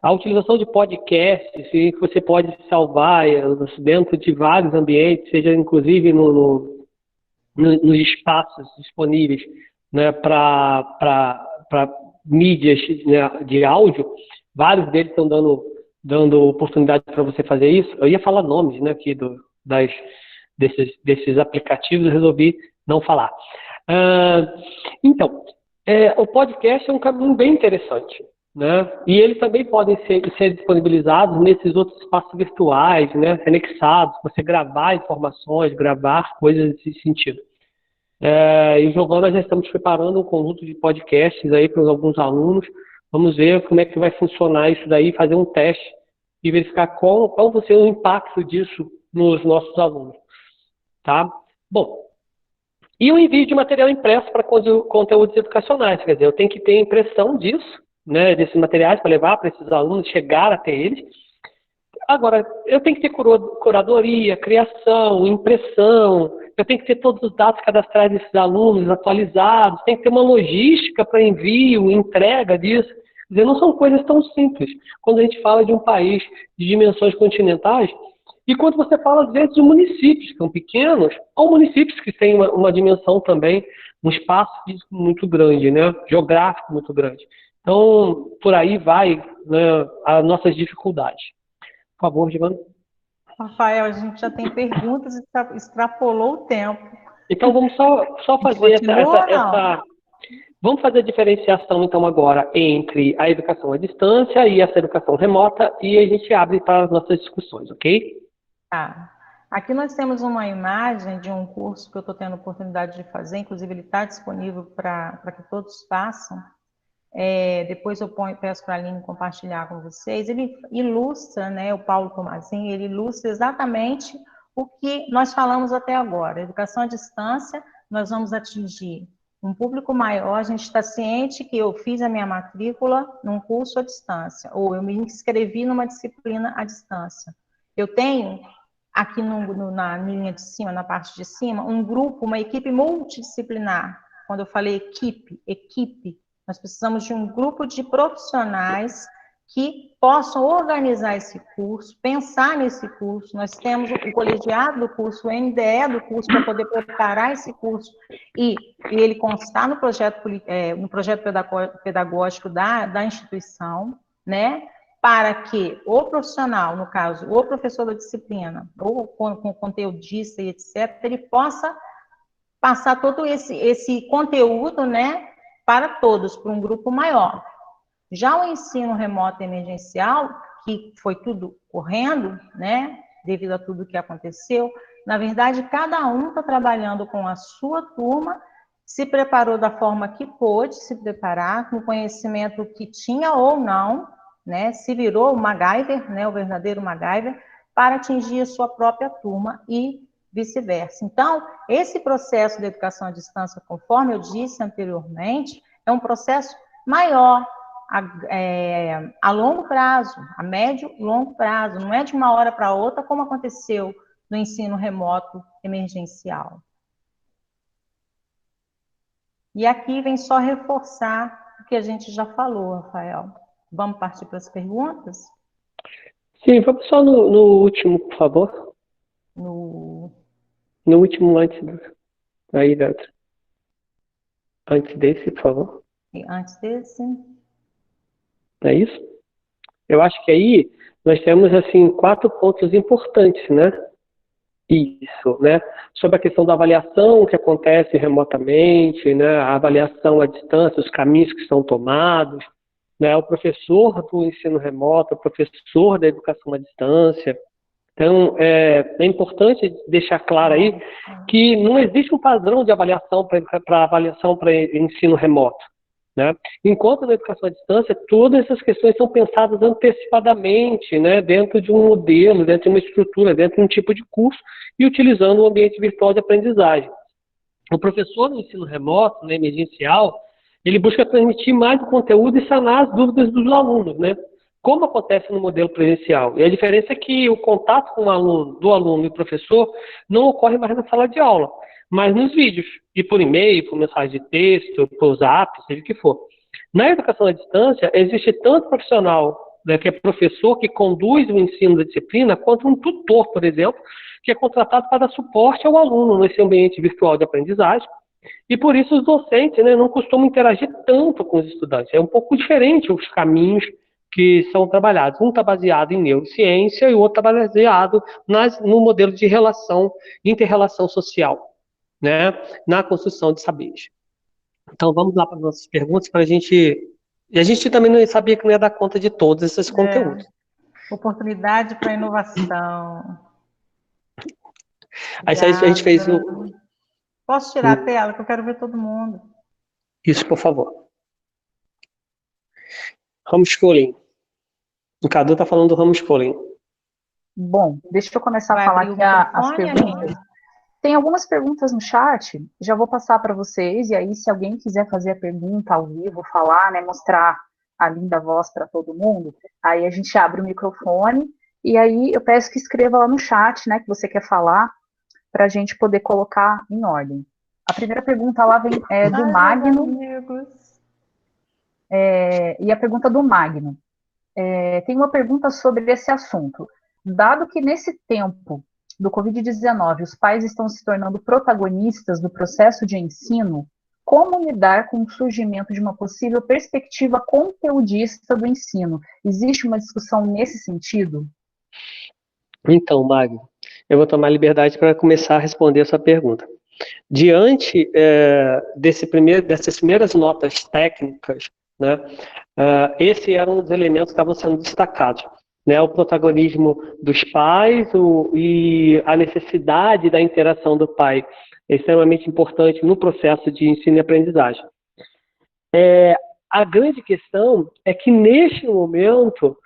A utilização de podcasts, que você pode salvar dentro de vários ambientes, seja inclusive no nos espaços disponíveis, né, para mídias, né, de áudio, vários deles estão dando oportunidade para você fazer isso. Eu ia falar nomes, né, aqui desses aplicativos, eu resolvi não falar. Então, o podcast é um caminho bem interessante, né? E eles também podem ser disponibilizados nesses outros espaços virtuais, né, anexados, você gravar informações, gravar coisas nesse sentido. E o Giovana, já estamos preparando um conjunto de podcasts aí para alguns alunos. Vamos ver como é que vai funcionar isso daí, fazer um teste e verificar qual vai ser o impacto disso nos nossos alunos. Tá? Bom, e o envio de material impresso para conteúdos educacionais. Quer dizer, eu tenho que ter impressão disso, né, desses materiais para levar para esses alunos, chegar até eles. Agora, eu tenho que ter curadoria, criação, impressão, eu tenho que ter todos os dados cadastrais desses alunos atualizados, tem que ter uma logística para envio, entrega disso. Quer dizer, não são coisas tão simples quando a gente fala de um país de dimensões continentais e quando você fala, às vezes, de municípios que são pequenos ou municípios que têm uma dimensão também, um espaço físico muito grande, né, geográfico muito grande. Então, por aí vai, né, as nossas dificuldades. Por favor, Giovana. Rafael, a gente já tem perguntas e extrapolou o tempo. Então vamos só fazer Vamos fazer a diferenciação então agora entre a educação à distância e essa educação remota e a gente abre para as nossas discussões, ok? Tá. Aqui nós temos uma imagem de um curso que eu estou tendo a oportunidade de fazer, inclusive ele está disponível para que todos façam. Depois eu peço para a Aline compartilhar com vocês. Ele ilustra, né, o Paulo Tomazinho, ele ilustra exatamente o que nós falamos até agora. Educação à distância, nós vamos atingir um público maior. A gente está ciente que eu fiz a minha matrícula num curso à distância, ou eu me inscrevi numa disciplina à distância. Eu tenho aqui na linha de cima, na parte de cima, um grupo, uma equipe multidisciplinar. Quando eu falei equipe, nós precisamos de um grupo de profissionais que possam organizar esse curso, pensar nesse curso. Nós temos o colegiado do curso, o NDE do curso, para poder preparar esse curso e ele constar no projeto pedagógico da instituição, né? Para que o profissional, no caso, o professor da disciplina, ou com conteudista e etc., ele possa passar todo esse conteúdo, né, para todos, para um grupo maior. Já o ensino remoto emergencial, que foi tudo correndo, né, devido a tudo que aconteceu, na verdade, cada um está trabalhando com a sua turma, se preparou da forma que pôde se preparar, com o conhecimento que tinha ou não, né, se virou o MacGyver, né, o verdadeiro MacGyver, para atingir a sua própria turma e vice-versa. Então, esse processo de educação à distância, conforme eu disse anteriormente, é um processo maior, a longo prazo, a médio e longo prazo, não é de uma hora para outra, como aconteceu no ensino remoto emergencial. E aqui vem só reforçar o que a gente já falou, Rafael. Vamos partir para as perguntas? Sim, vamos só no último, por favor. No último, antes desse, por favor. E antes desse? É isso? Eu acho que aí nós temos, assim, 4 pontos importantes, né? Isso, né? Sobre a questão da avaliação que acontece remotamente, né? A avaliação à distância, os caminhos que são tomados, né? O professor do ensino remoto, o professor da educação à distância. Então, é importante deixar claro aí que não existe um padrão de avaliação para ensino remoto, né? Enquanto na educação à distância, todas essas questões são pensadas antecipadamente, né? Dentro de um modelo, dentro de uma estrutura, dentro de um tipo de curso e utilizando um ambiente virtual de aprendizagem. O professor no ensino remoto, no emergencial, ele busca transmitir mais o conteúdo e sanar as dúvidas dos alunos, né? Como acontece no modelo presencial. E a diferença é que o contato com do aluno e o professor não ocorre mais na sala de aula, mas nos vídeos, e por e-mail, por mensagem de texto, por zap, seja o que for. Na educação à distância, existe tanto profissional né, que é professor que conduz o ensino da disciplina, quanto um tutor, por exemplo, que é contratado para dar suporte ao aluno nesse ambiente virtual de aprendizagem. E por isso os docentes, né, não costumam interagir tanto com os estudantes. É um pouco diferente os caminhos que são trabalhados. Um está baseado em neurociência e o outro está baseado no modelo de inter-relação social, né, na construção de saberes. Então vamos lá para as nossas perguntas para a gente... E a gente também não sabia que não ia dar conta de todos esses conteúdos. Oportunidade para inovação. Aí a gente fez Posso tirar a tela, que eu quero ver todo mundo. Isso, por favor. Homeschooling. O Cadu está falando do homeschooling. Bom, deixa eu começar a falar aqui as perguntas. Tem algumas perguntas no chat, já vou passar para vocês, e aí se alguém quiser fazer a pergunta ao vivo, falar, né, mostrar a linda voz para todo mundo, aí a gente abre o microfone, e aí eu peço que escreva lá no chat, né, que você quer falar, para a gente poder colocar em ordem. A primeira pergunta lá vem do Magno. E a pergunta do Magno. Tem uma pergunta sobre esse assunto. Dado que nesse tempo do Covid-19 os pais estão se tornando protagonistas do processo de ensino, como lidar com o surgimento de uma possível perspectiva conteudista do ensino? Existe uma discussão nesse sentido? Então, Magno, eu vou tomar liberdade para começar a responder a sua pergunta. Diante dessas primeiras notas técnicas, né, esse era um dos elementos que estavam sendo destacados, né, o protagonismo dos pais e a necessidade da interação do pai é extremamente importante no processo de ensino e aprendizagem. A grande questão é que, neste momento,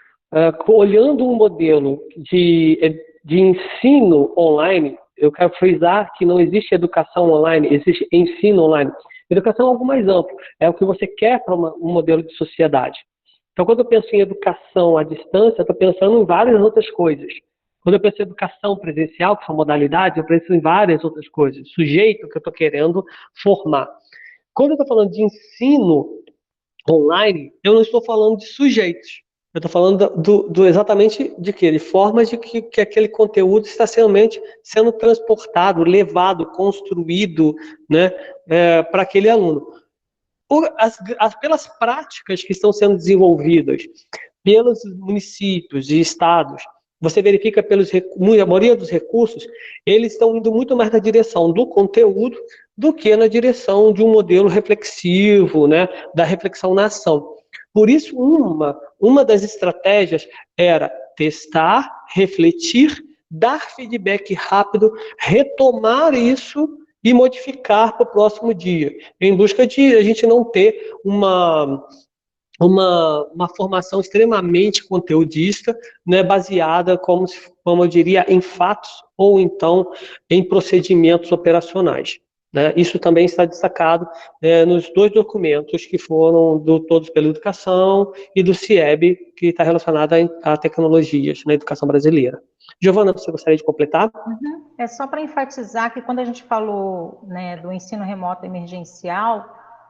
olhando um modelo de ensino online, eu quero frisar que não existe educação online, existe ensino online. Educação é algo mais amplo, é o que você quer para um modelo de sociedade. Então, quando eu penso em educação à distância, eu estou pensando em várias outras coisas. Quando eu penso em educação presencial, que são modalidades, eu penso em várias outras coisas. Sujeito que eu estou querendo formar. Quando eu estou falando de ensino online, eu não estou falando de sujeitos. Eu estou falando exatamente de quê? De formas de que aquele conteúdo está sendo transportado, levado, construído, né, para aquele aluno. Pelas práticas que estão sendo desenvolvidas pelos municípios e estados, você verifica a maioria dos recursos, eles estão indo muito mais na direção do conteúdo do que na direção de um modelo reflexivo, né, da reflexão na ação. Por isso, uma das estratégias era testar, refletir, dar feedback rápido, retomar isso e modificar para o próximo dia, em busca de a gente não ter uma formação extremamente conteudista, né, baseada, como eu diria, em fatos ou então em procedimentos operacionais. Né? Isso também está destacado nos dois documentos que foram do Todos pela Educação e do CIEB, que está relacionado a tecnologias na educação brasileira. Giovana, você gostaria de completar? Uhum. É só para enfatizar que quando a gente falou, né, do ensino remoto emergencial,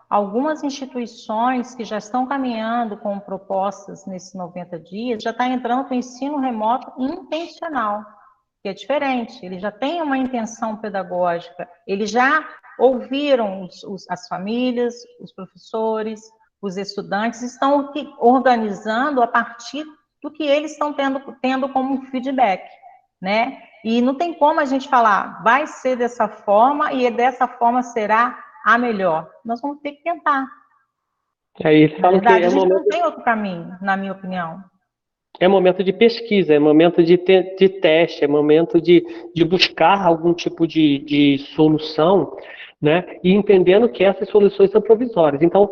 algumas instituições que já estão caminhando com propostas nesses 90 dias já está entrando para o ensino remoto intencional, que é diferente. Ele já tem uma intenção pedagógica, eles já ouviram as famílias, os professores, os estudantes, estão organizando a partir do que eles estão tendo como feedback, né? E não tem como a gente falar, vai ser dessa forma e dessa forma será a melhor. Nós vamos ter que tentar. Aí eles falam que a gente não tem outro caminho, na minha opinião. É momento de pesquisa, é momento de teste, é momento de buscar algum tipo de solução, né? E entendendo que essas soluções são provisórias. Então,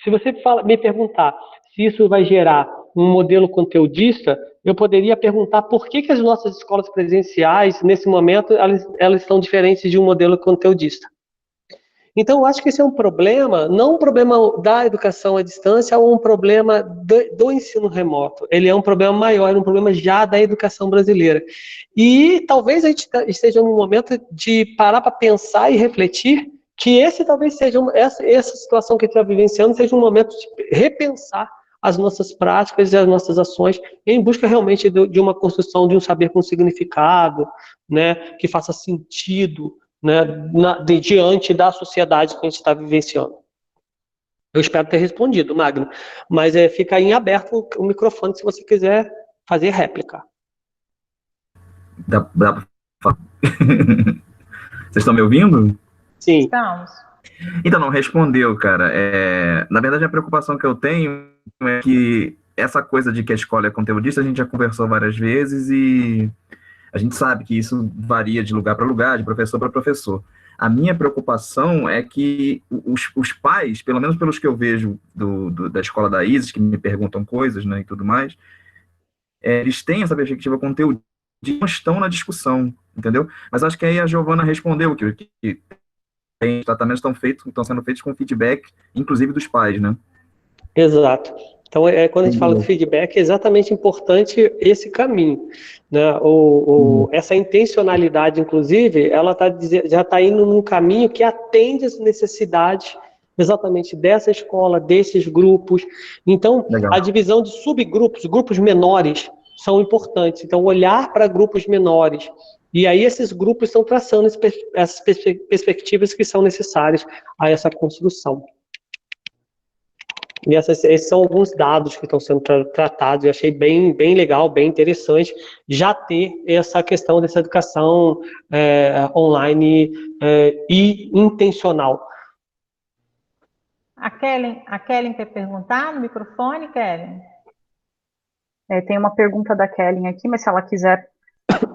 se você me perguntar se isso vai gerar um modelo conteudista, eu poderia perguntar por que as nossas escolas presenciais, nesse momento, elas estão diferentes de um modelo conteudista. Então, eu acho que esse é um problema, não um problema da educação à distância, ou um problema do ensino remoto. Ele é um problema maior, um problema já da educação brasileira. E talvez a gente esteja num momento de parar para pensar e refletir que esse talvez seja essa situação que a gente está vivenciando seja um momento de repensar as nossas práticas e as nossas ações em busca realmente de uma construção de um saber com significado, né, que faça sentido, né, diante da sociedade que a gente está vivenciando. Eu espero ter respondido, Magno, mas fica aí em aberto o microfone se você quiser fazer réplica. Dá pra falar. Vocês estão me ouvindo? Sim. Estamos. Então, não respondeu, cara. Na verdade, a preocupação que eu tenho é que essa coisa de que a escola é conteudista, a gente já conversou várias vezes e a gente sabe que isso varia de lugar para lugar, de professor para professor. A minha preocupação é que os pais, pelo menos pelos que eu vejo da escola da Isis, que me perguntam coisas, né, e tudo mais, eles têm essa perspectiva conteudista e não estão na discussão, entendeu? Mas acho que aí a Giovana respondeu que os tratamentos estão sendo feitos com feedback, inclusive dos pais, né? Exato. Então, quando a gente fala de feedback, é exatamente importante esse caminho, né? Essa intencionalidade, inclusive, ela já está indo num caminho que atende às necessidades exatamente dessa escola, desses grupos. Então, Legal. a divisão de subgrupos, grupos menores, são importantes. Então, olhar para grupos menores. E aí, esses grupos estão traçando essas perspectivas que são necessárias a essa construção. E esses são alguns dados que estão sendo tratados. Eu achei bem legal, bem interessante já ter essa questão dessa educação online e intencional. A Kellen quer perguntar no microfone, Kellen? Tem uma pergunta da Kellen aqui, mas se ela quiser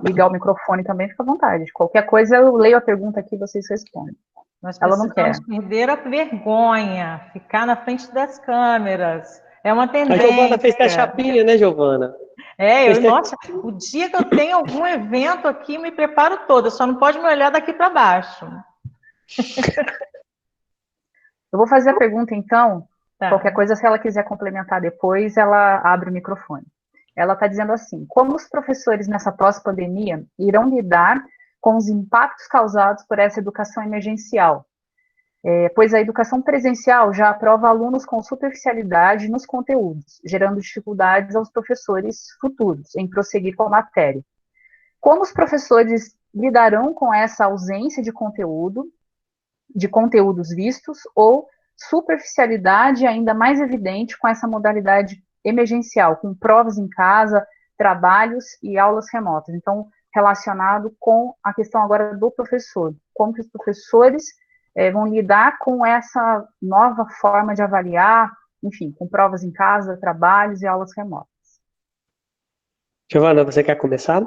ligar o microfone também, fica à vontade. Qualquer coisa, eu leio a pergunta aqui e vocês respondem. Nós Ela não quer. precisamos perder a vergonha, ficar na frente das câmeras. É uma tendência. A Giovana fez até a chapinha, né, Giovana? Nossa, o dia que eu tenho algum evento aqui, eu me preparo toda, só não pode me olhar daqui para baixo. Eu vou fazer a pergunta, então. Tá. Qualquer coisa, se ela quiser complementar depois, ela abre o microfone. Ela está dizendo assim: como os professores nessa pós-pandemia irão lidar com os impactos causados por essa educação emergencial? Pois a educação presencial já aprova alunos com superficialidade nos conteúdos, gerando dificuldades aos professores futuros em prosseguir com a matéria. Como os professores lidarão com essa ausência de conteúdos vistos, ou superficialidade ainda mais evidente com essa modalidade emergencial, com provas em casa, trabalhos e aulas remotas? Então, relacionado com a questão agora do professor, como que os professores vão lidar com essa nova forma de avaliar, enfim, com provas em casa, trabalhos e aulas remotas. Giovana, você quer começar?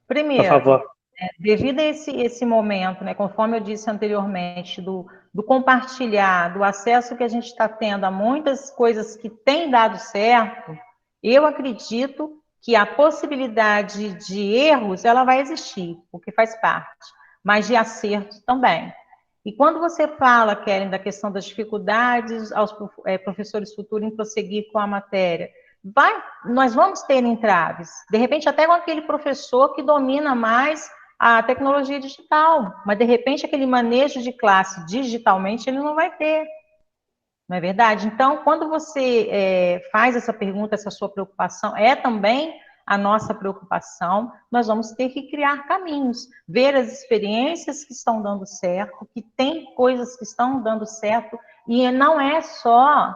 Primeiro, por favor. Devido a esse momento, né, conforme eu disse anteriormente, do compartilhar, do acesso que a gente está tendo a muitas coisas que têm dado certo, eu acredito que a possibilidade de erros, ela vai existir, porque faz parte, mas de acerto também. E quando você fala, Kellen, da questão das dificuldades aos professores futuros em prosseguir com a matéria, nós vamos ter entraves, de repente até com aquele professor que domina mais a tecnologia digital, mas de repente aquele manejo de classe digitalmente ele não vai ter, não é verdade? Então, quando você faz essa pergunta, essa sua preocupação, é também a nossa preocupação, nós vamos ter que criar caminhos, ver as experiências que estão dando certo, que tem coisas que estão dando certo, e não é só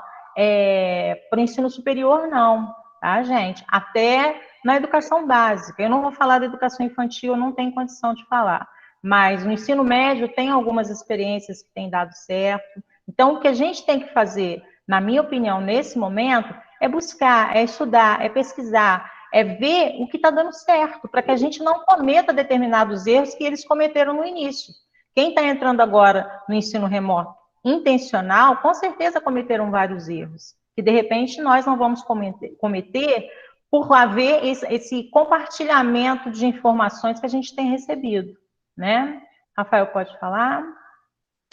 para o ensino superior, não, tá, gente? Até na educação básica. Eu não vou falar da educação infantil, eu não tenho condição de falar, mas no ensino médio tem algumas experiências que têm dado certo. Então, o que a gente tem que fazer, na minha opinião, nesse momento, é buscar, é estudar, é pesquisar, é ver o que está dando certo, para que a gente não cometa determinados erros que eles cometeram no início. Quem está entrando agora no ensino remoto intencional, com certeza cometeram vários erros, que de repente nós não vamos cometer por haver esse compartilhamento de informações que a gente tem recebido, né? Rafael, pode falar?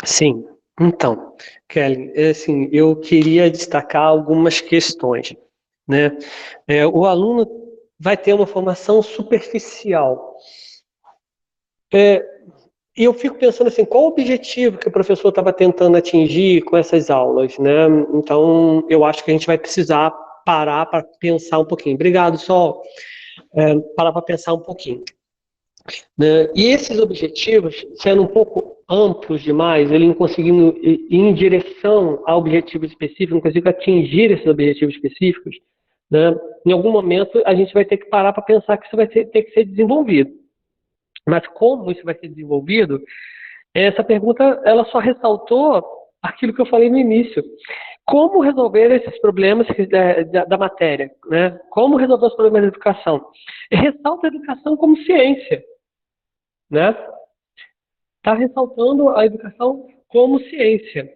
Sim. Então, Kelly, assim, eu queria destacar algumas questões, né? O aluno vai ter uma formação superficial. E eu fico pensando assim, qual o objetivo que o professor estava tentando atingir com essas aulas, né? Então, eu acho que a gente vai precisar parar para pensar um pouquinho. Obrigado, Sol. Parar para pensar um pouquinho. Né? E esses objetivos, sendo um pouco amplos demais, ele não conseguindo ir em direção a objetivos específicos, não conseguindo atingir esses objetivos específicos, né? Em algum momento a gente vai ter que parar para pensar que isso vai ter que ser desenvolvido. Mas como isso vai ser desenvolvido? Essa pergunta ela só ressaltou aquilo que eu falei no início. Como resolver esses problemas da matéria? Né? Como resolver os problemas da educação? E ressalta a educação como ciência. Né? Está ressaltando a educação como ciência.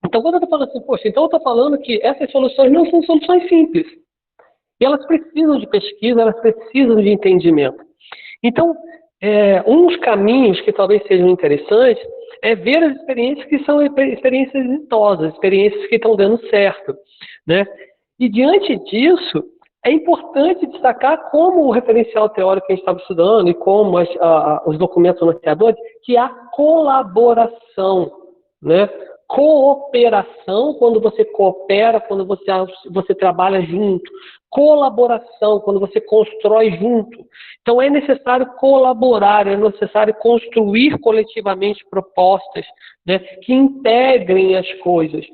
Então, quando eu estou falando assim, poxa, então eu estou falando que essas soluções não são soluções simples. E elas precisam de pesquisa, elas precisam de entendimento. Então, um dos caminhos que talvez sejam interessantes é ver as experiências que são experiências exitosas, experiências que estão dando certo. Né? E, diante disso, é importante destacar como o referencial teórico que a gente estava estudando e como os documentos norteadores, que há colaboração, né? Cooperação, quando você coopera, quando você trabalha junto. Colaboração, quando você constrói junto. Então, é necessário colaborar, é necessário construir coletivamente propostas, né, que integrem as coisas.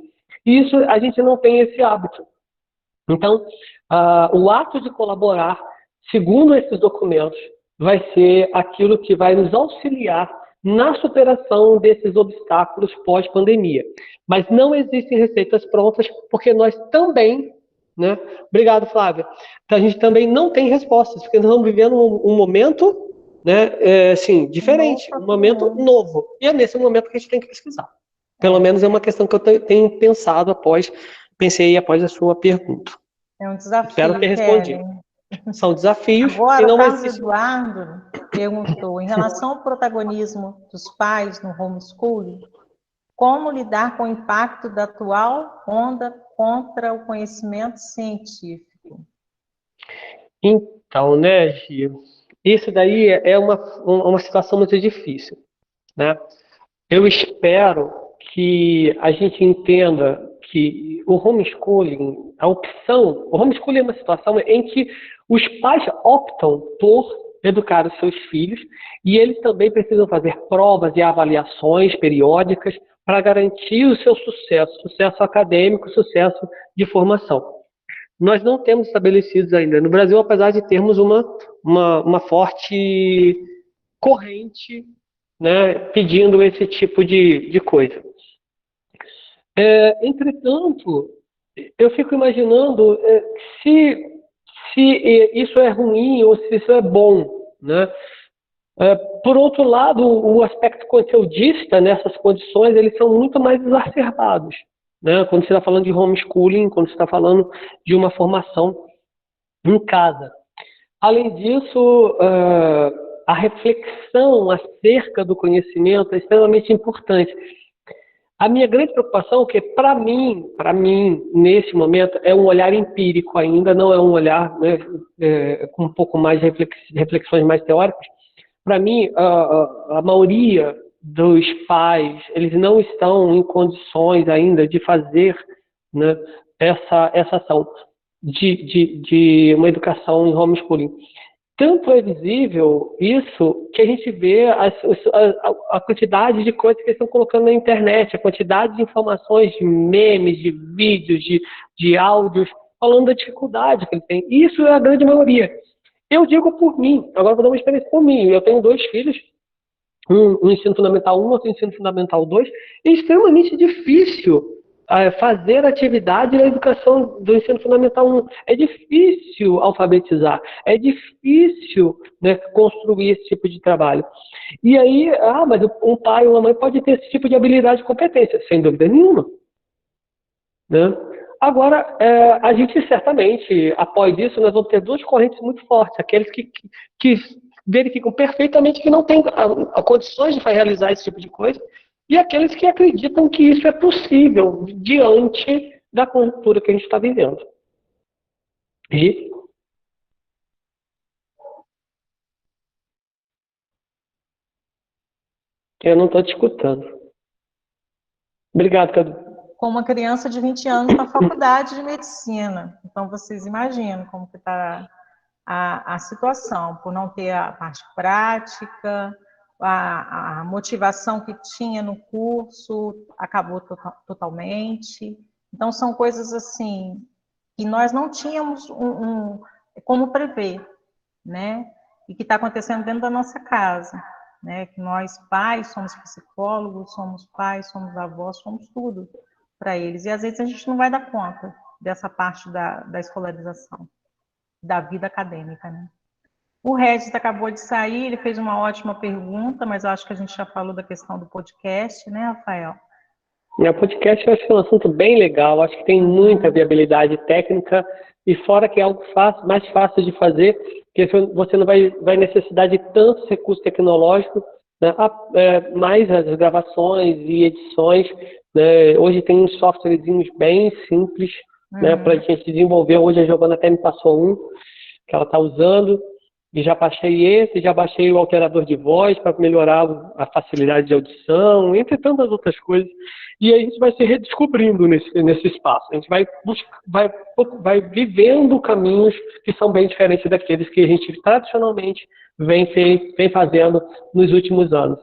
Isso, a gente não tem esse hábito. Então, o ato de colaborar, segundo esses documentos, vai ser aquilo que vai nos auxiliar na superação desses obstáculos pós-pandemia. Mas não existem receitas prontas, porque nós também, né? Obrigado, Flávia. Então, a gente também não tem respostas, porque nós estamos vivendo um momento, né, assim, diferente, um momento novo. E é nesse momento que a gente tem que pesquisar. Pelo menos é uma questão que eu tenho pensado pensei após a sua pergunta. É um desafio. Espero ter respondido. São desafios. Agora, e não o Carlos existe... Eduardo perguntou, em relação ao protagonismo dos pais no homeschooling, como lidar com o impacto da atual onda contra o conhecimento científico? Então, né, Gio, isso daí é uma situação muito difícil, né? Eu espero que a gente entenda que o homeschooling, o homeschooling é uma situação em que os pais optam por educar os seus filhos e eles também precisam fazer provas e avaliações periódicas para garantir o seu sucesso acadêmico, sucesso de formação. Nós não temos estabelecidos ainda no Brasil, apesar de termos uma forte corrente, né, pedindo esse tipo de coisa. Entretanto, eu fico imaginando se isso é ruim ou se isso é bom. Né? Por outro lado, o aspecto conteudista nessas condições, eles são muito mais exacerbados. Né? Quando você está falando de homeschooling, quando você está falando de uma formação em casa. Além disso, a reflexão acerca do conhecimento é extremamente importante. A minha grande preocupação é que, para mim, nesse momento, é um olhar empírico ainda, não é um olhar, né, com um pouco mais de reflexões mais teóricas. Para mim, a maioria dos pais, eles não estão em condições ainda de fazer, né, essa ação de uma educação em homeschooling. Tanto é visível isso que a gente vê a quantidade de coisas que eles estão colocando na internet, a quantidade de informações, de memes, de vídeos, de áudios, falando da dificuldade que ele tem. Isso é a grande maioria. Eu digo por mim, agora vou dar uma experiência por mim. Eu tenho 2 filhos, um ensino fundamental 1, outro ensino fundamental 2, é extremamente difícil fazer atividade na educação do ensino fundamental 1. É difícil alfabetizar, é difícil, né, construir esse tipo de trabalho. E aí, mas um pai ou uma mãe pode ter esse tipo de habilidade e competência, sem dúvida nenhuma. Né? Agora, a gente certamente, após isso, nós vamos ter 2 correntes muito fortes, aqueles que verificam perfeitamente que não têm condições de realizar esse tipo de coisa, e aqueles que acreditam que isso é possível diante da conjuntura que a gente está vivendo. Eu não estou te escutando. Obrigado, Cadu. Com uma criança de 20 anos na faculdade de medicina. Então, vocês imaginam como que está a situação, por não ter a parte prática, a motivação que tinha no curso acabou totalmente. Então, são coisas assim que nós não tínhamos como prever, né? E que está acontecendo dentro da nossa casa, né? Que nós pais somos psicólogos, somos pais, somos avós, somos tudo para eles. E às vezes a gente não vai dar conta dessa parte da escolarização, da vida acadêmica, né? O Regis acabou de sair, ele fez uma ótima pergunta, mas eu acho que a gente já falou da questão do podcast, né, Rafael? O podcast eu acho que é um assunto bem legal, acho que tem muita viabilidade técnica, e fora que é algo fácil, mais fácil de fazer, porque você não vai necessitar de tantos recursos tecnológicos, né, mais as gravações e edições, né, hoje tem uns softwarezinhos bem simples, né, para a gente desenvolver. Hoje a Giovana até me passou um que ela está usando, e já baixei o alterador de voz para melhorar a facilidade de audição, entre tantas outras coisas. E aí a gente vai se redescobrindo nesse espaço. A gente vai vivendo caminhos que são bem diferentes daqueles que a gente tradicionalmente vem fazendo nos últimos anos.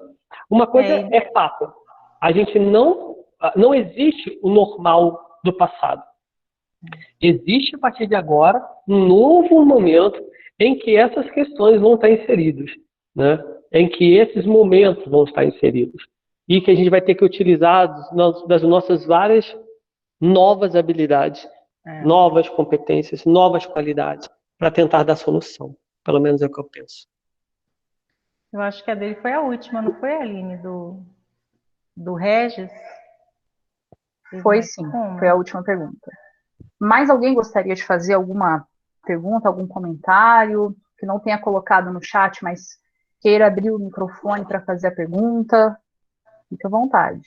Uma coisa é fato, a gente não existe o normal do passado. Existe a partir de agora um novo momento em que essas questões vão estar inseridas, né? Em que esses momentos vão estar inseridos. E que a gente vai ter que utilizar das nossas várias novas habilidades, novas competências, novas qualidades, para tentar dar solução. Pelo menos é o que eu penso. Eu acho que a dele foi a última, não foi, Aline, do Regis? Foi sim, foi a última pergunta. Mais alguém gostaria de fazer alguma pergunta, algum comentário, que não tenha colocado no chat, mas queira abrir o microfone para fazer a pergunta? Fique à vontade.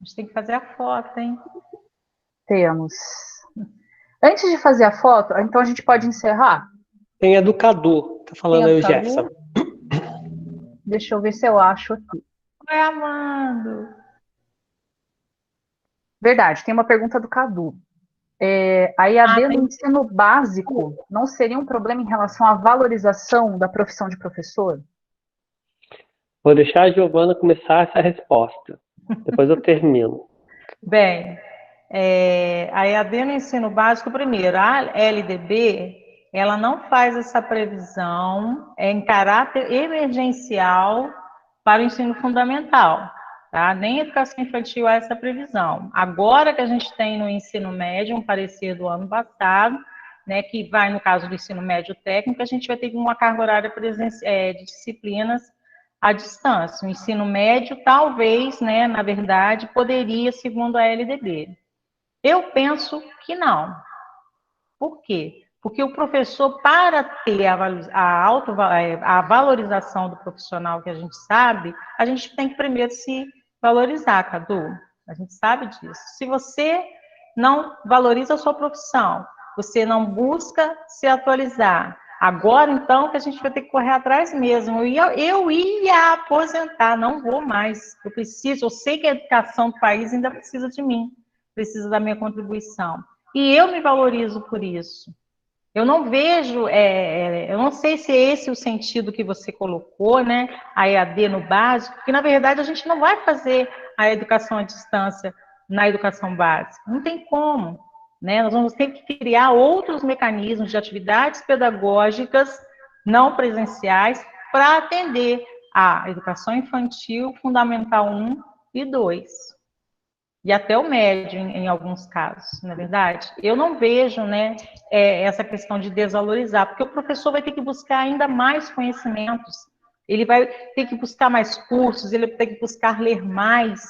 A gente tem que fazer a foto, hein? Temos. Antes de fazer a foto, então a gente pode encerrar? Tem educador, tá falando aí o Jefferson. Deixa eu ver se eu acho aqui. Oi, Amando. Verdade, tem uma pergunta do Cadu. A EAD no ensino básico não seria um problema em relação à valorização da profissão de professor? Vou deixar a Giovana começar essa resposta. Depois eu termino. Bem, a EAD no ensino básico, primeiro, a LDB, ela não faz essa previsão em caráter emergencial para o ensino fundamental, tá? Nem a educação infantil há essa previsão. Agora que a gente tem no ensino médio, um parecer do ano passado, né, que vai, no caso do ensino médio técnico, a gente vai ter uma carga horária de disciplinas à distância. O ensino médio, talvez, né, na verdade, poderia, segundo a LDB. Eu penso que não. Por quê? Porque o professor, para ter a valorização do profissional que a gente sabe, a gente tem que primeiro se valorizar, Cadu. A gente sabe disso. Se você não valoriza a sua profissão, você não busca se atualizar, agora, então, que a gente vai ter que correr atrás mesmo. Eu ia aposentar, não vou mais. Eu sei que a educação do país ainda precisa de mim, precisa da minha contribuição. E eu me valorizo por isso. Eu não vejo, eu não sei se é esse o sentido que você colocou, né? A EAD no básico, porque, na verdade, a gente não vai fazer a educação à distância na educação básica. Não tem como. Né? Nós vamos ter que criar outros mecanismos de atividades pedagógicas não presenciais para atender a educação infantil, fundamental 1 e 2. E até o médio, em alguns casos, não é verdade? Eu não vejo, né, essa questão de desvalorizar, porque o professor vai ter que buscar ainda mais conhecimentos, ele vai ter que buscar mais cursos, ele vai ter que buscar ler mais,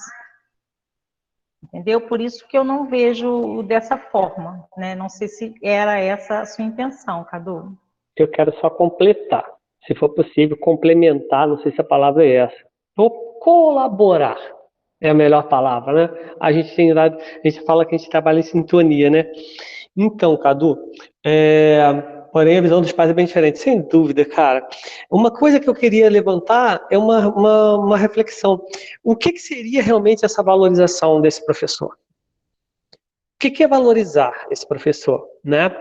entendeu? Por isso que eu não vejo dessa forma, né? Não sei se era essa a sua intenção, Cadu. Eu quero só completar, se for possível, complementar, não sei se a palavra é essa. Vou colaborar, é a melhor palavra, né? A gente fala que a gente trabalha em sintonia, né? Então, Cadu, Porém, a visão dos pais é bem diferente, sem dúvida, cara. Uma coisa que eu queria levantar é uma reflexão. O que seria realmente essa valorização desse professor? O que é valorizar esse professor, né?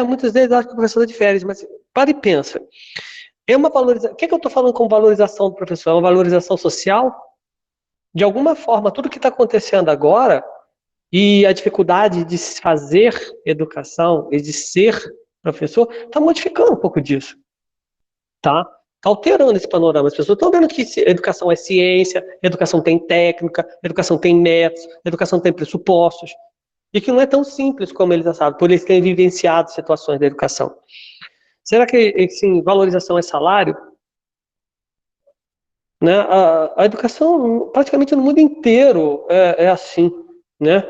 Muitas vezes acham que o professor é de férias, mas para e pensa. É uma valorização. O que eu estou falando com valorização do professor? É uma valorização social? De alguma forma, tudo que está acontecendo agora e a dificuldade de se fazer educação e de ser professor está modificando um pouco disso, tá? Está alterando esse panorama. As pessoas estão vendo que educação é ciência, educação tem técnica, educação tem métodos, educação tem pressupostos, e que não é tão simples como eles achavam, por eles terem vivenciado situações da educação. Será que, sim, valorização é salário? Né? A educação, praticamente no mundo inteiro, é assim, né?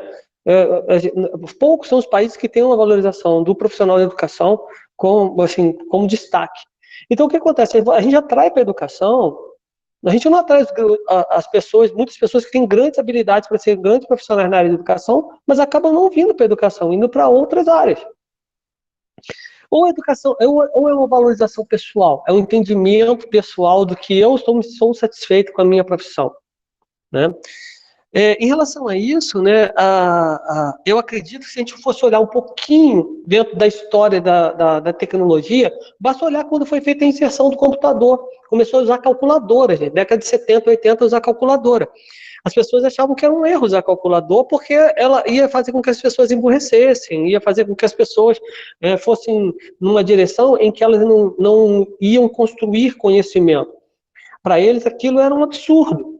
Poucos são os países que têm uma valorização do profissional da educação como destaque. Então, o que acontece? A gente atrai para a educação, a gente não atrai as pessoas, muitas pessoas que têm grandes habilidades para ser grandes profissionais na área de educação, mas acabam não vindo para a educação, indo para outras áreas. Ou a educação, ou é uma valorização pessoal, é um entendimento pessoal do que eu sou satisfeito com a minha profissão, né? Em relação a isso, né, eu acredito que se a gente fosse olhar um pouquinho dentro da história da tecnologia, basta olhar quando foi feita a inserção do computador. Começou a usar calculadora, gente, década de 70, 80, usar calculadora. As pessoas achavam que era um erro usar calculador porque ela ia fazer com que as pessoas emburrecessem, ia fazer com que as pessoas fossem numa direção em que elas não iam construir conhecimento. Para eles aquilo era um absurdo.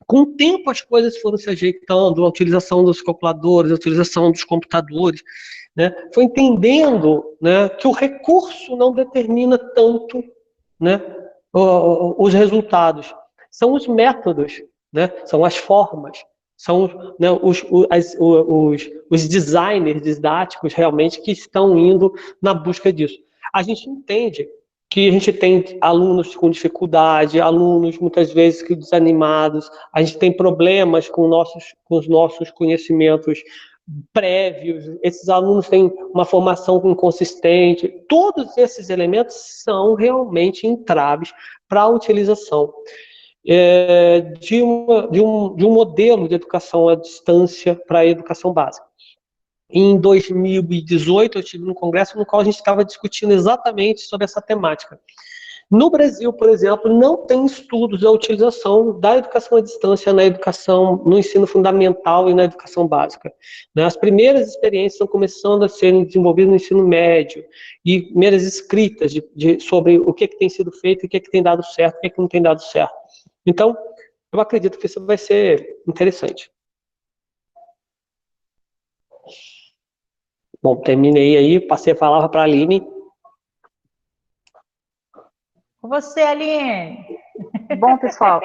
Com o tempo as coisas foram se ajeitando, a utilização dos calculadores, a utilização dos computadores, né? Foi entendendo, né, que o recurso não determina tanto, né, os resultados. São os métodos, né, são as formas, são, né, os designers didáticos realmente que estão indo na busca disso. A gente entende que a gente tem alunos com dificuldade, alunos muitas vezes desanimados, a gente tem problemas com os nossos conhecimentos prévios, esses alunos têm uma formação inconsistente, todos esses elementos são realmente entraves para a utilização de um modelo de educação à distância para a educação básica. Em 2018, eu estive num congresso no qual a gente estava discutindo exatamente sobre essa temática. No Brasil, por exemplo, não tem estudos da utilização da educação à distância na educação, no ensino fundamental e na educação básica. As primeiras experiências estão começando a serem desenvolvidas no ensino médio, e primeiras escritas sobre o que tem sido feito, o que tem dado certo, o que não tem dado certo. Então, eu acredito que isso vai ser interessante. Bom, terminei aí, passei a palavra para a Aline. Com você, Aline. Bom, pessoal,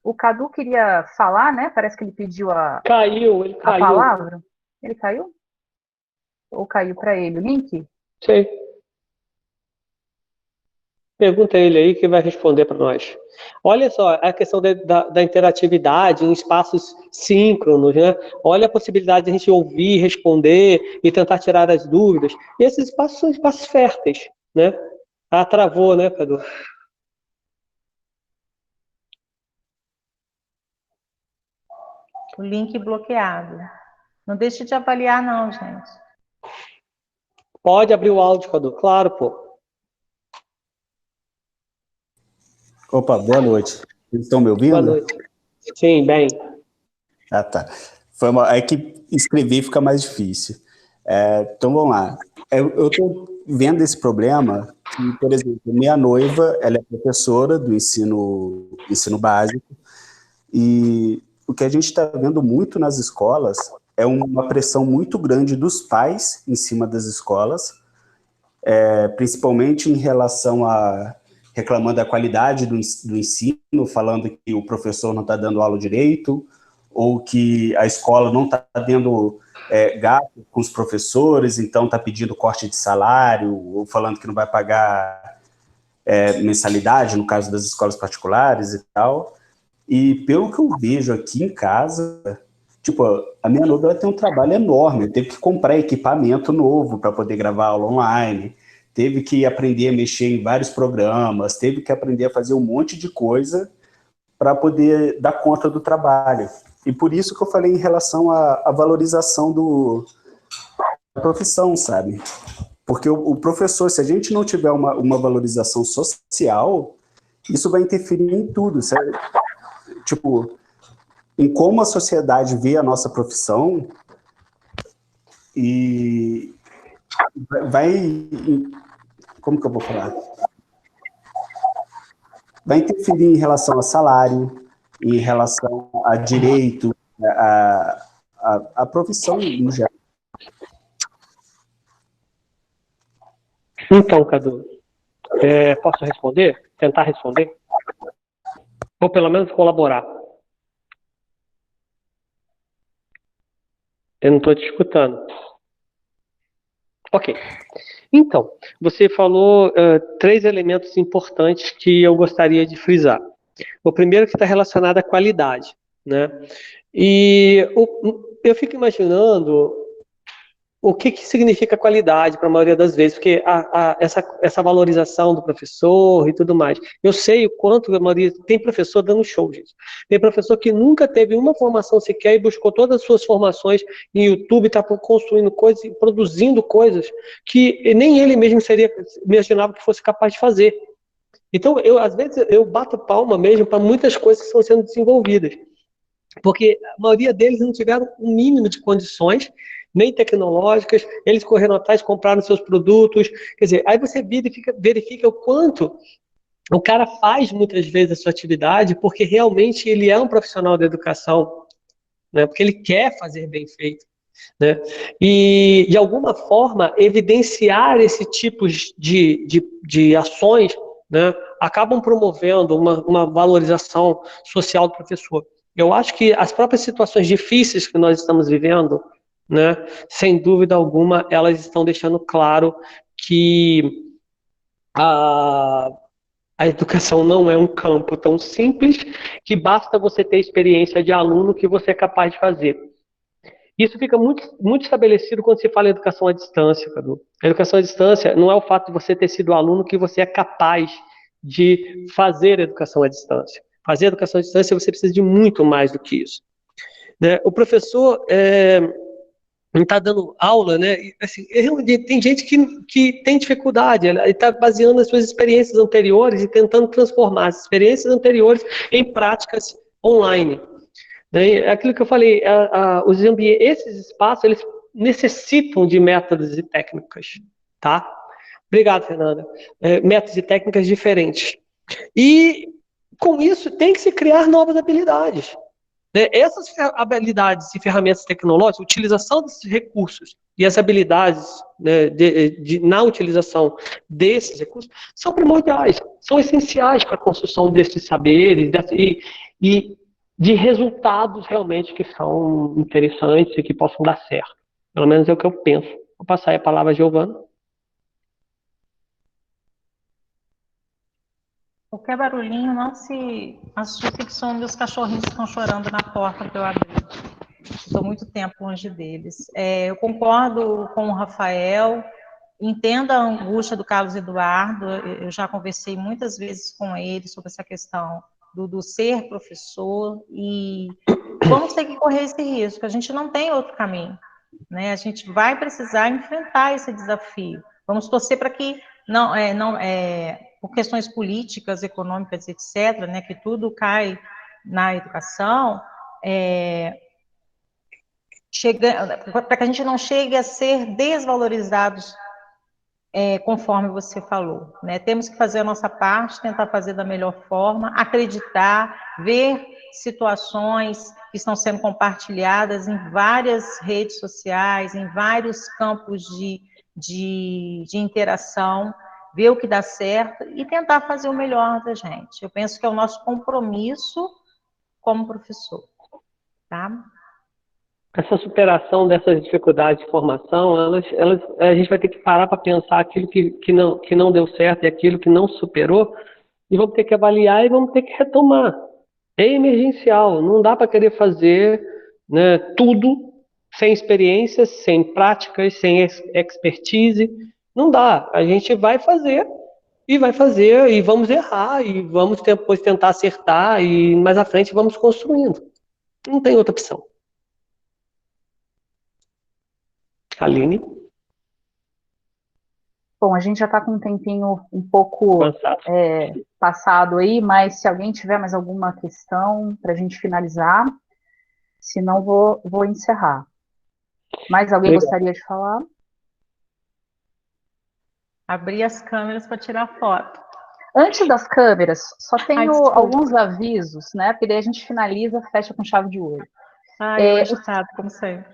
o Cadu queria falar, né? Parece que ele pediu ele caiu. A palavra. Ele caiu? Ou caiu para ele o link? Sei. Pergunta ele aí que vai responder para nós. Olha só, a questão da interatividade em espaços síncronos, né? Olha a possibilidade de a gente ouvir, responder e tentar tirar as dúvidas. E esses espaços são espaços férteis, né? Ah, travou, né, Cadu? O link bloqueado. Não deixe de avaliar, não, gente. Pode abrir o áudio, Cadu. Claro, pô. Opa, boa noite. Vocês estão me ouvindo? Boa noite. Sim, bem. Ah, tá. É que escrever fica mais difícil. Então, vamos lá. Eu estou vendo esse problema que, por exemplo, minha noiva, ela é professora do ensino básico, e o que a gente está vendo muito nas escolas é uma pressão muito grande dos pais em cima das escolas, principalmente em relação a reclamando da qualidade do ensino, falando que o professor não está dando aula direito, ou que a escola não está tendo gasto com os professores, então está pedindo corte de salário, ou falando que não vai pagar mensalidade, no caso das escolas particulares e tal. E pelo que eu vejo aqui em casa, Tipo, a minha noiva ela tem um trabalho enorme, teve que comprar equipamento novo para poder gravar aula online, teve que aprender a mexer em vários programas, teve que aprender a fazer um monte de coisa para poder dar conta do trabalho. E por isso que eu falei em relação à valorização da profissão, sabe? Porque o professor, se a gente não tiver uma valorização social, isso vai interferir em tudo, sabe? Tipo, em como a sociedade vê a nossa profissão e vai... Como que eu vou falar? Vai interferir em relação a salário, em relação a direito, a profissão no geral. Então, Cadu, posso responder? Tentar responder? Ou pelo menos colaborar? Eu não estou te escutando. Ok. Então, você falou 3 elementos importantes que eu gostaria de frisar. O primeiro que está relacionado à qualidade, né? E eu fico imaginando o que significa qualidade para a maioria das vezes, porque essa valorização do professor e tudo mais. Eu sei o quanto a maioria... Tem professor dando show, gente. Tem professor que nunca teve uma formação sequer e buscou todas as suas formações em YouTube, está construindo coisas, produzindo coisas que nem ele mesmo imaginava que fosse capaz de fazer. Então, às vezes, eu bato palma mesmo para muitas coisas que estão sendo desenvolvidas. Porque a maioria deles não tiveram um mínimo de condições, nem tecnológicas, eles correram atrás, compraram seus produtos, quer dizer, aí você verifica o quanto o cara faz muitas vezes a sua atividade porque realmente ele é um profissional da educação, né? Porque ele quer fazer bem feito, né? E, de alguma forma, evidenciar esse tipo de ações, né, acabam promovendo uma valorização social do professor. Eu acho que as próprias situações difíceis que nós estamos vivendo, né, sem dúvida alguma, elas estão deixando claro que a educação não é um campo tão simples que basta você ter experiência de aluno que você é capaz de fazer. Isso fica muito, muito estabelecido quando se fala em educação à distância, Cadu. A educação à distância não é o fato de você ter sido aluno que você é capaz de fazer educação à distância. Fazer educação à distância você precisa de muito mais do que isso, né? O professor está dando aula, né? Assim, tem gente que tem dificuldade, ele está baseando as suas experiências anteriores e tentando transformar as experiências anteriores em práticas online. É aquilo que eu falei, esses espaços, eles necessitam de métodos e técnicas, tá? Obrigado, Fernanda. Métodos e técnicas diferentes. E, com isso, tem que se criar novas habilidades, né? Essas habilidades e ferramentas tecnológicas, a utilização desses recursos e as habilidades, né, na utilização desses recursos, são primordiais, são essenciais para a construção desses saberes e de resultados realmente que são interessantes e que possam dar certo. Pelo menos é o que eu penso. Vou passar aí a palavra a Giovana. Qualquer barulhinho, não se assuste, que são meus cachorrinhos que estão chorando na porta que eu abri. Estou muito tempo longe deles. Eu concordo com o Rafael, entendo a angústia do Carlos Eduardo, eu já conversei muitas vezes com ele sobre essa questão do ser professor, e vamos ter que correr esse risco, a gente não tem outro caminho, né? A gente vai precisar enfrentar esse desafio. Vamos torcer para que por questões políticas, econômicas, etc., né, que tudo cai na educação, para que a gente não chegue a ser desvalorizados, conforme você falou, né? Temos que fazer a nossa parte, tentar fazer da melhor forma, acreditar, ver situações que estão sendo compartilhadas em várias redes sociais, em vários campos de interação, ver o que dá certo e tentar fazer o melhor da gente. Eu penso que é o nosso compromisso como professor, tá? Essa superação dessas dificuldades de formação, a gente vai ter que parar para pensar aquilo que não deu certo e aquilo que não superou, e vamos ter que avaliar e vamos ter que retomar. É emergencial, não dá para querer fazer né? Tudo sem experiência, sem práticas, sem expertise. Não dá. A gente vai fazer e vamos errar e vamos depois tentar acertar e mais à frente vamos construindo. Não tem outra opção. Aline? Bom, a gente já está com um tempinho um pouco passado aí, mas se alguém tiver mais alguma questão para a gente finalizar, senão vou encerrar. Mais alguém gostaria de falar? Abrir as câmeras para tirar foto. Antes das câmeras, só tenho alguns avisos, né? Porque daí a gente finaliza, fecha com chave de ouro. Eu agitado, como sempre.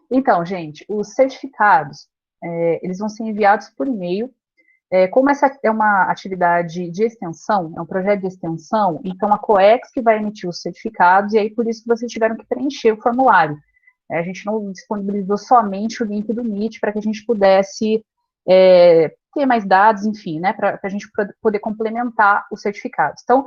Então, gente, os certificados, eles vão ser enviados por e-mail. Como essa é uma atividade de extensão, é um projeto de extensão, então a COEX que vai emitir os certificados, e aí por isso que vocês tiveram que preencher o formulário. A gente não disponibilizou somente o link do Meet para que a gente pudesse ter mais dados, enfim, né, para a gente poder complementar os certificados. Então,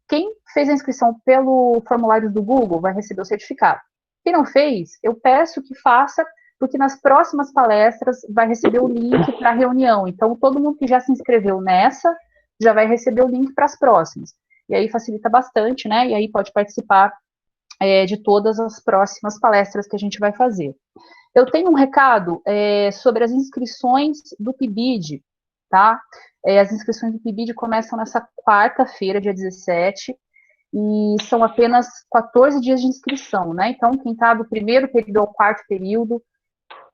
quem fez a inscrição pelo formulário do Google vai receber o certificado. Quem não fez, eu peço que faça, porque nas próximas palestras vai receber o link para a reunião. Então, todo mundo que já se inscreveu nessa, já vai receber o link para as próximas. E aí facilita bastante, né? E aí pode participar de todas as próximas palestras que a gente vai fazer. Eu tenho um recado sobre as inscrições do PIBID, tá? As inscrições do PIBID começam nessa quarta-feira, dia 17, e são apenas 14 dias de inscrição, né? Então, quem está do primeiro período ao quarto período,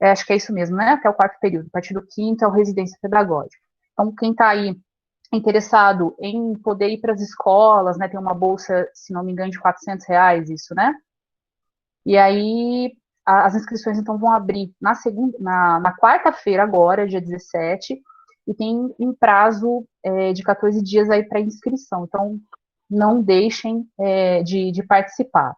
acho que é isso mesmo, né? Até o quarto período, a partir do quinto é o residência pedagógica. Então, quem está aí interessado em poder ir para as escolas, né? Tem uma bolsa, se não me engano, de R$400, isso, né? E aí, as inscrições, então, vão abrir na quarta-feira agora, dia 17, e tem um prazo de 14 dias aí para inscrição. Então, não deixem de participar.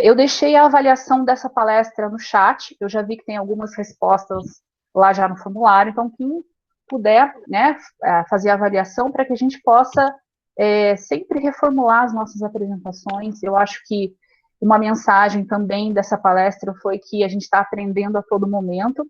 Eu deixei a avaliação dessa palestra no chat, eu já vi que tem algumas respostas lá já no formulário, então quem puder, né, fazer a avaliação para que a gente possa sempre reformular as nossas apresentações. Eu acho que uma mensagem também dessa palestra foi que a gente está aprendendo a todo momento,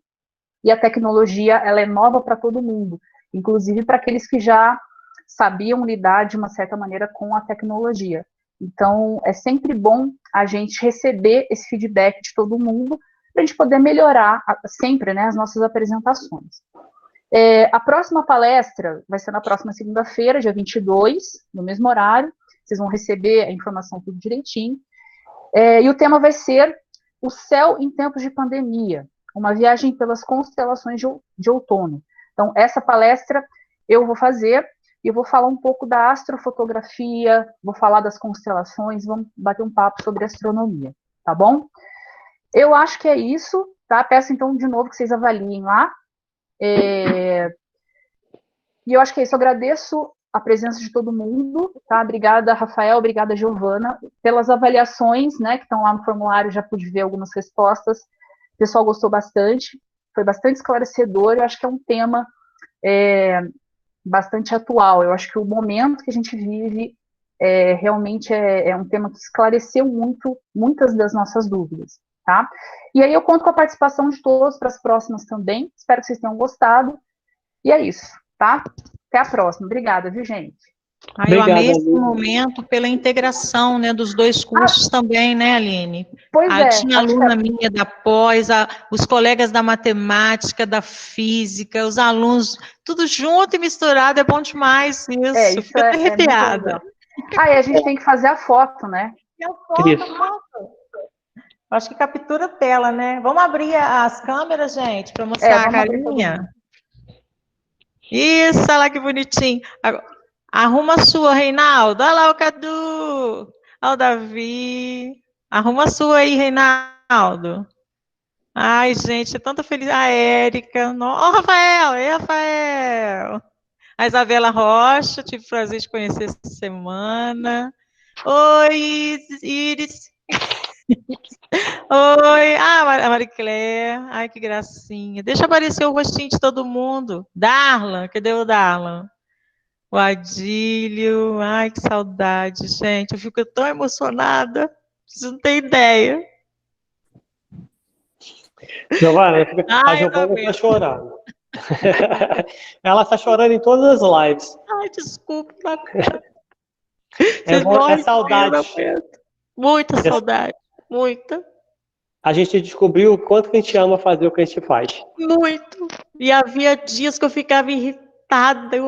e a tecnologia, ela é nova para todo mundo, inclusive para aqueles que já sabiam lidar de uma certa maneira com a tecnologia. Então, é sempre bom a gente receber esse feedback de todo mundo, para a gente poder melhorar sempre, né, as nossas apresentações. A próxima palestra vai ser na próxima segunda-feira, dia 22, no mesmo horário, vocês vão receber a informação tudo direitinho, e o tema vai ser o céu em tempos de pandemia, uma viagem pelas constelações de outono. Então, essa palestra eu vou fazer, e eu vou falar um pouco da astrofotografia, vou falar das constelações, vamos bater um papo sobre astronomia, tá bom? Eu acho que é isso, tá? Peço então de novo que vocês avaliem lá. E eu acho que é isso, eu agradeço a presença de todo mundo, tá? Obrigada, Rafael, obrigada, Giovana, pelas avaliações, né, que estão lá no formulário, já pude ver algumas respostas, o pessoal gostou bastante, foi bastante esclarecedor, eu acho que é um tema bastante atual, eu acho que o momento que a gente vive realmente é um tema que esclareceu muitas das nossas dúvidas, tá? E aí eu conto com a participação de todos para as próximas também, espero que vocês tenham gostado, e é isso, tá? Até a próxima, obrigada, viu, gente? Eu amei esse momento pela integração, né, dos dois cursos também, né, Aline? Pois tinha aluna minha da pós, os colegas da matemática, da física, os alunos, tudo junto e misturado, é bom demais isso. Fico até arrepiada. E a gente tem que fazer a foto, né? A foto. Acho que captura a tela, né? Vamos abrir as câmeras, gente, para mostrar a carinha. Isso, olha lá que bonitinho. Arruma a sua, Reinaldo. Olha lá o Cadu. Olha o Davi. Arruma a sua aí, Reinaldo. Ai, gente, é tanta felicidade. A Érica. Ó, Rafael. Ei, Rafael. A Isabela Rocha, tive o prazer de conhecer essa semana. Oi, Iris. Oi. A Mariclé. Ai, que gracinha. Deixa aparecer o rostinho de todo mundo. Darlan. Cadê o Darlan? O Adílio, ai, que saudade, gente. Eu fico tão emocionada, vocês não têm ideia. Giovana, a Ai, eu não Giovana está aguento. chorando. Ela está chorando em todas as lives. Ai, desculpa, não aguento. Vocês É morrem de rir, eu não saudade. aguento. Muita saudade, muita, A gente descobriu o quanto que a gente ama fazer o que a gente faz. muito. E havia dias que eu ficava irritada.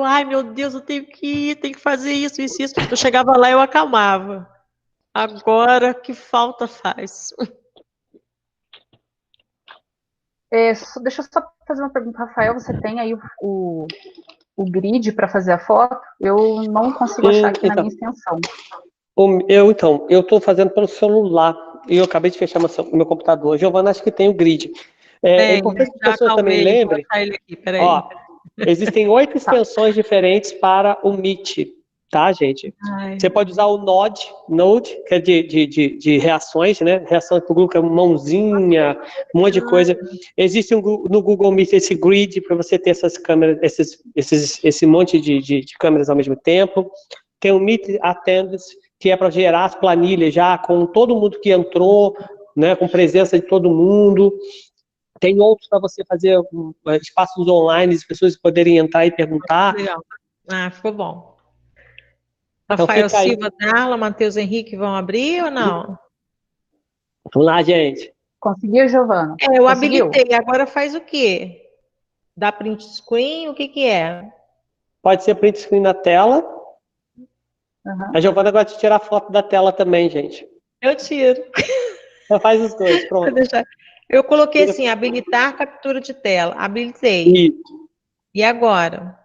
Ai, meu Deus, eu tenho que ir, tenho que fazer isso, isso, isso. Eu chegava lá e eu acalmava. Agora, que falta faz? Deixa eu só fazer uma pergunta, Rafael. Você tem aí o grid para fazer a foto? Eu não consigo achar aqui na minha extensão. Eu estou fazendo pelo celular e eu acabei de fechar meu computador. Giovana, acho que tem o grid. É importante que as pessoas também lembrem. Ó, existem 8 extensões diferentes para o Meet, tá, gente? Você pode usar o Node, que é de reações, né? Reação do Google, que é mãozinha, um monte de coisa. Existe no Google Meet esse grid para você ter essas câmeras, esse monte de câmeras ao mesmo tempo. Tem o Meet Attendance, que é para gerar as planilhas já com todo mundo que entrou, né? Com presença de todo mundo. Tem outros para você fazer espaços online, as pessoas poderem entrar e perguntar. Legal. Ficou bom. Então, Rafael fica aí. Silva, Darla, Matheus Henrique vão abrir ou não? Vamos lá, gente. Conseguiu, Giovana? Eu Conseguiu? habilitei. Agora faz o quê? Dá print screen? O que é? Pode ser print screen na tela. Uhum. A Giovana gosta de tirar foto da tela também, gente. Eu tiro. Então faz os dois, pronto. Eu coloquei assim, habilitar captura de tela. Habilitei. Isso. E agora?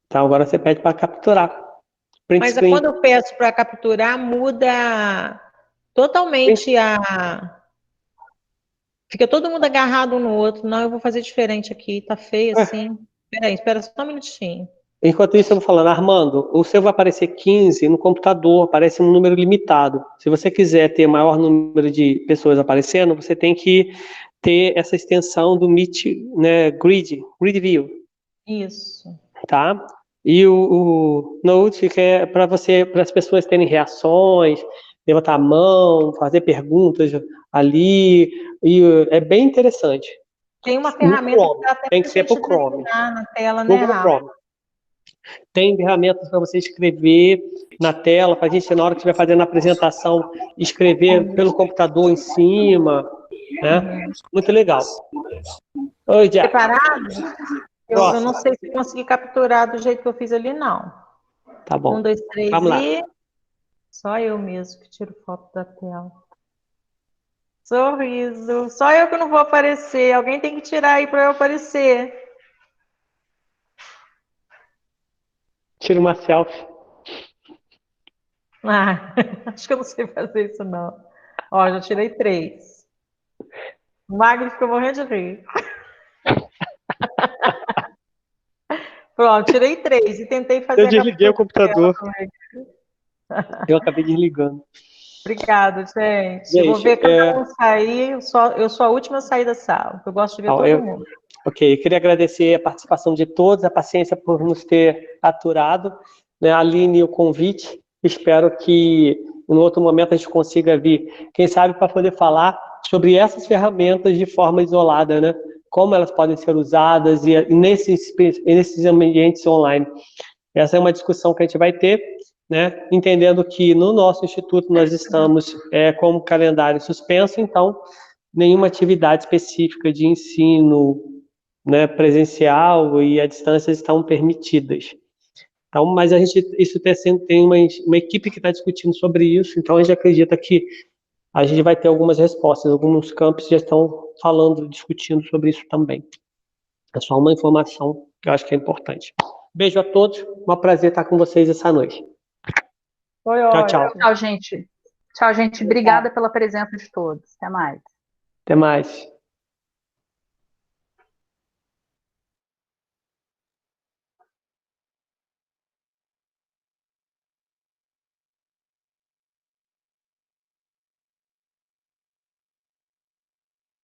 Então agora você pede para capturar. Print Mas screen. quando eu peço para capturar, muda totalmente Fica todo mundo agarrado um no outro. Não, eu vou fazer diferente aqui. Tá feio assim. Espera só um minutinho. Enquanto isso, eu vou falando, Armando, o seu vai aparecer 15 no computador, aparece um número limitado. Se você quiser ter maior número de pessoas aparecendo, você tem que ter essa extensão do Meet, né, Grid View. Isso. Tá? E o Note, que é para as pessoas terem reações, levantar a mão, fazer perguntas ali, e é bem interessante. Tem uma ferramenta que dá até tem que ser pro Chrome. Na tela, Google né, Chrome. Tem ferramentas para você escrever na tela, para a gente, na hora que estiver fazendo a apresentação, escrever pelo computador em cima, né? Muito legal. Oi, Jack. Preparado? Eu não sei se consegui capturar do jeito que eu fiz ali, não. Tá bom. 1, 2, 3 Vamos lá. e... Só eu mesmo que tiro foto da tela. Sorriso. Só eu que não vou aparecer. Alguém tem que tirar aí para eu aparecer. Tira uma selfie. Acho que eu não sei fazer isso, não. Ó, já tirei 3. O Magno ficou morrendo de rir. Pronto, tirei 3 e tentei fazer Eu desliguei o computador. Eu acabei desligando. Obrigada, gente. Eu vou ver cada um sair. Eu sou a última a sair da sala. Eu gosto de ver todo mundo. Ok, eu queria agradecer a participação de todos, a paciência por nos ter aturado, né? Aline, o convite. Espero que em outro momento a gente consiga vir, quem sabe, para poder falar sobre essas ferramentas de forma isolada, né? Como elas podem ser usadas e nesses ambientes online. Essa é uma discussão que a gente vai ter, né? Entendendo que no nosso instituto nós estamos com o calendário suspenso, então nenhuma atividade específica de ensino, né, presencial e à distância estão permitidas. Então, mas isso tem uma equipe que está discutindo sobre isso, então a gente acredita que a gente vai ter algumas respostas. Alguns campos já estão discutindo sobre isso também. É só uma informação que eu acho que é importante. Beijo a todos, um prazer estar com vocês essa noite. Tchau, tchau. Tchau, gente. Tchau, gente. Obrigada pela presença de todos. Até mais. Até mais.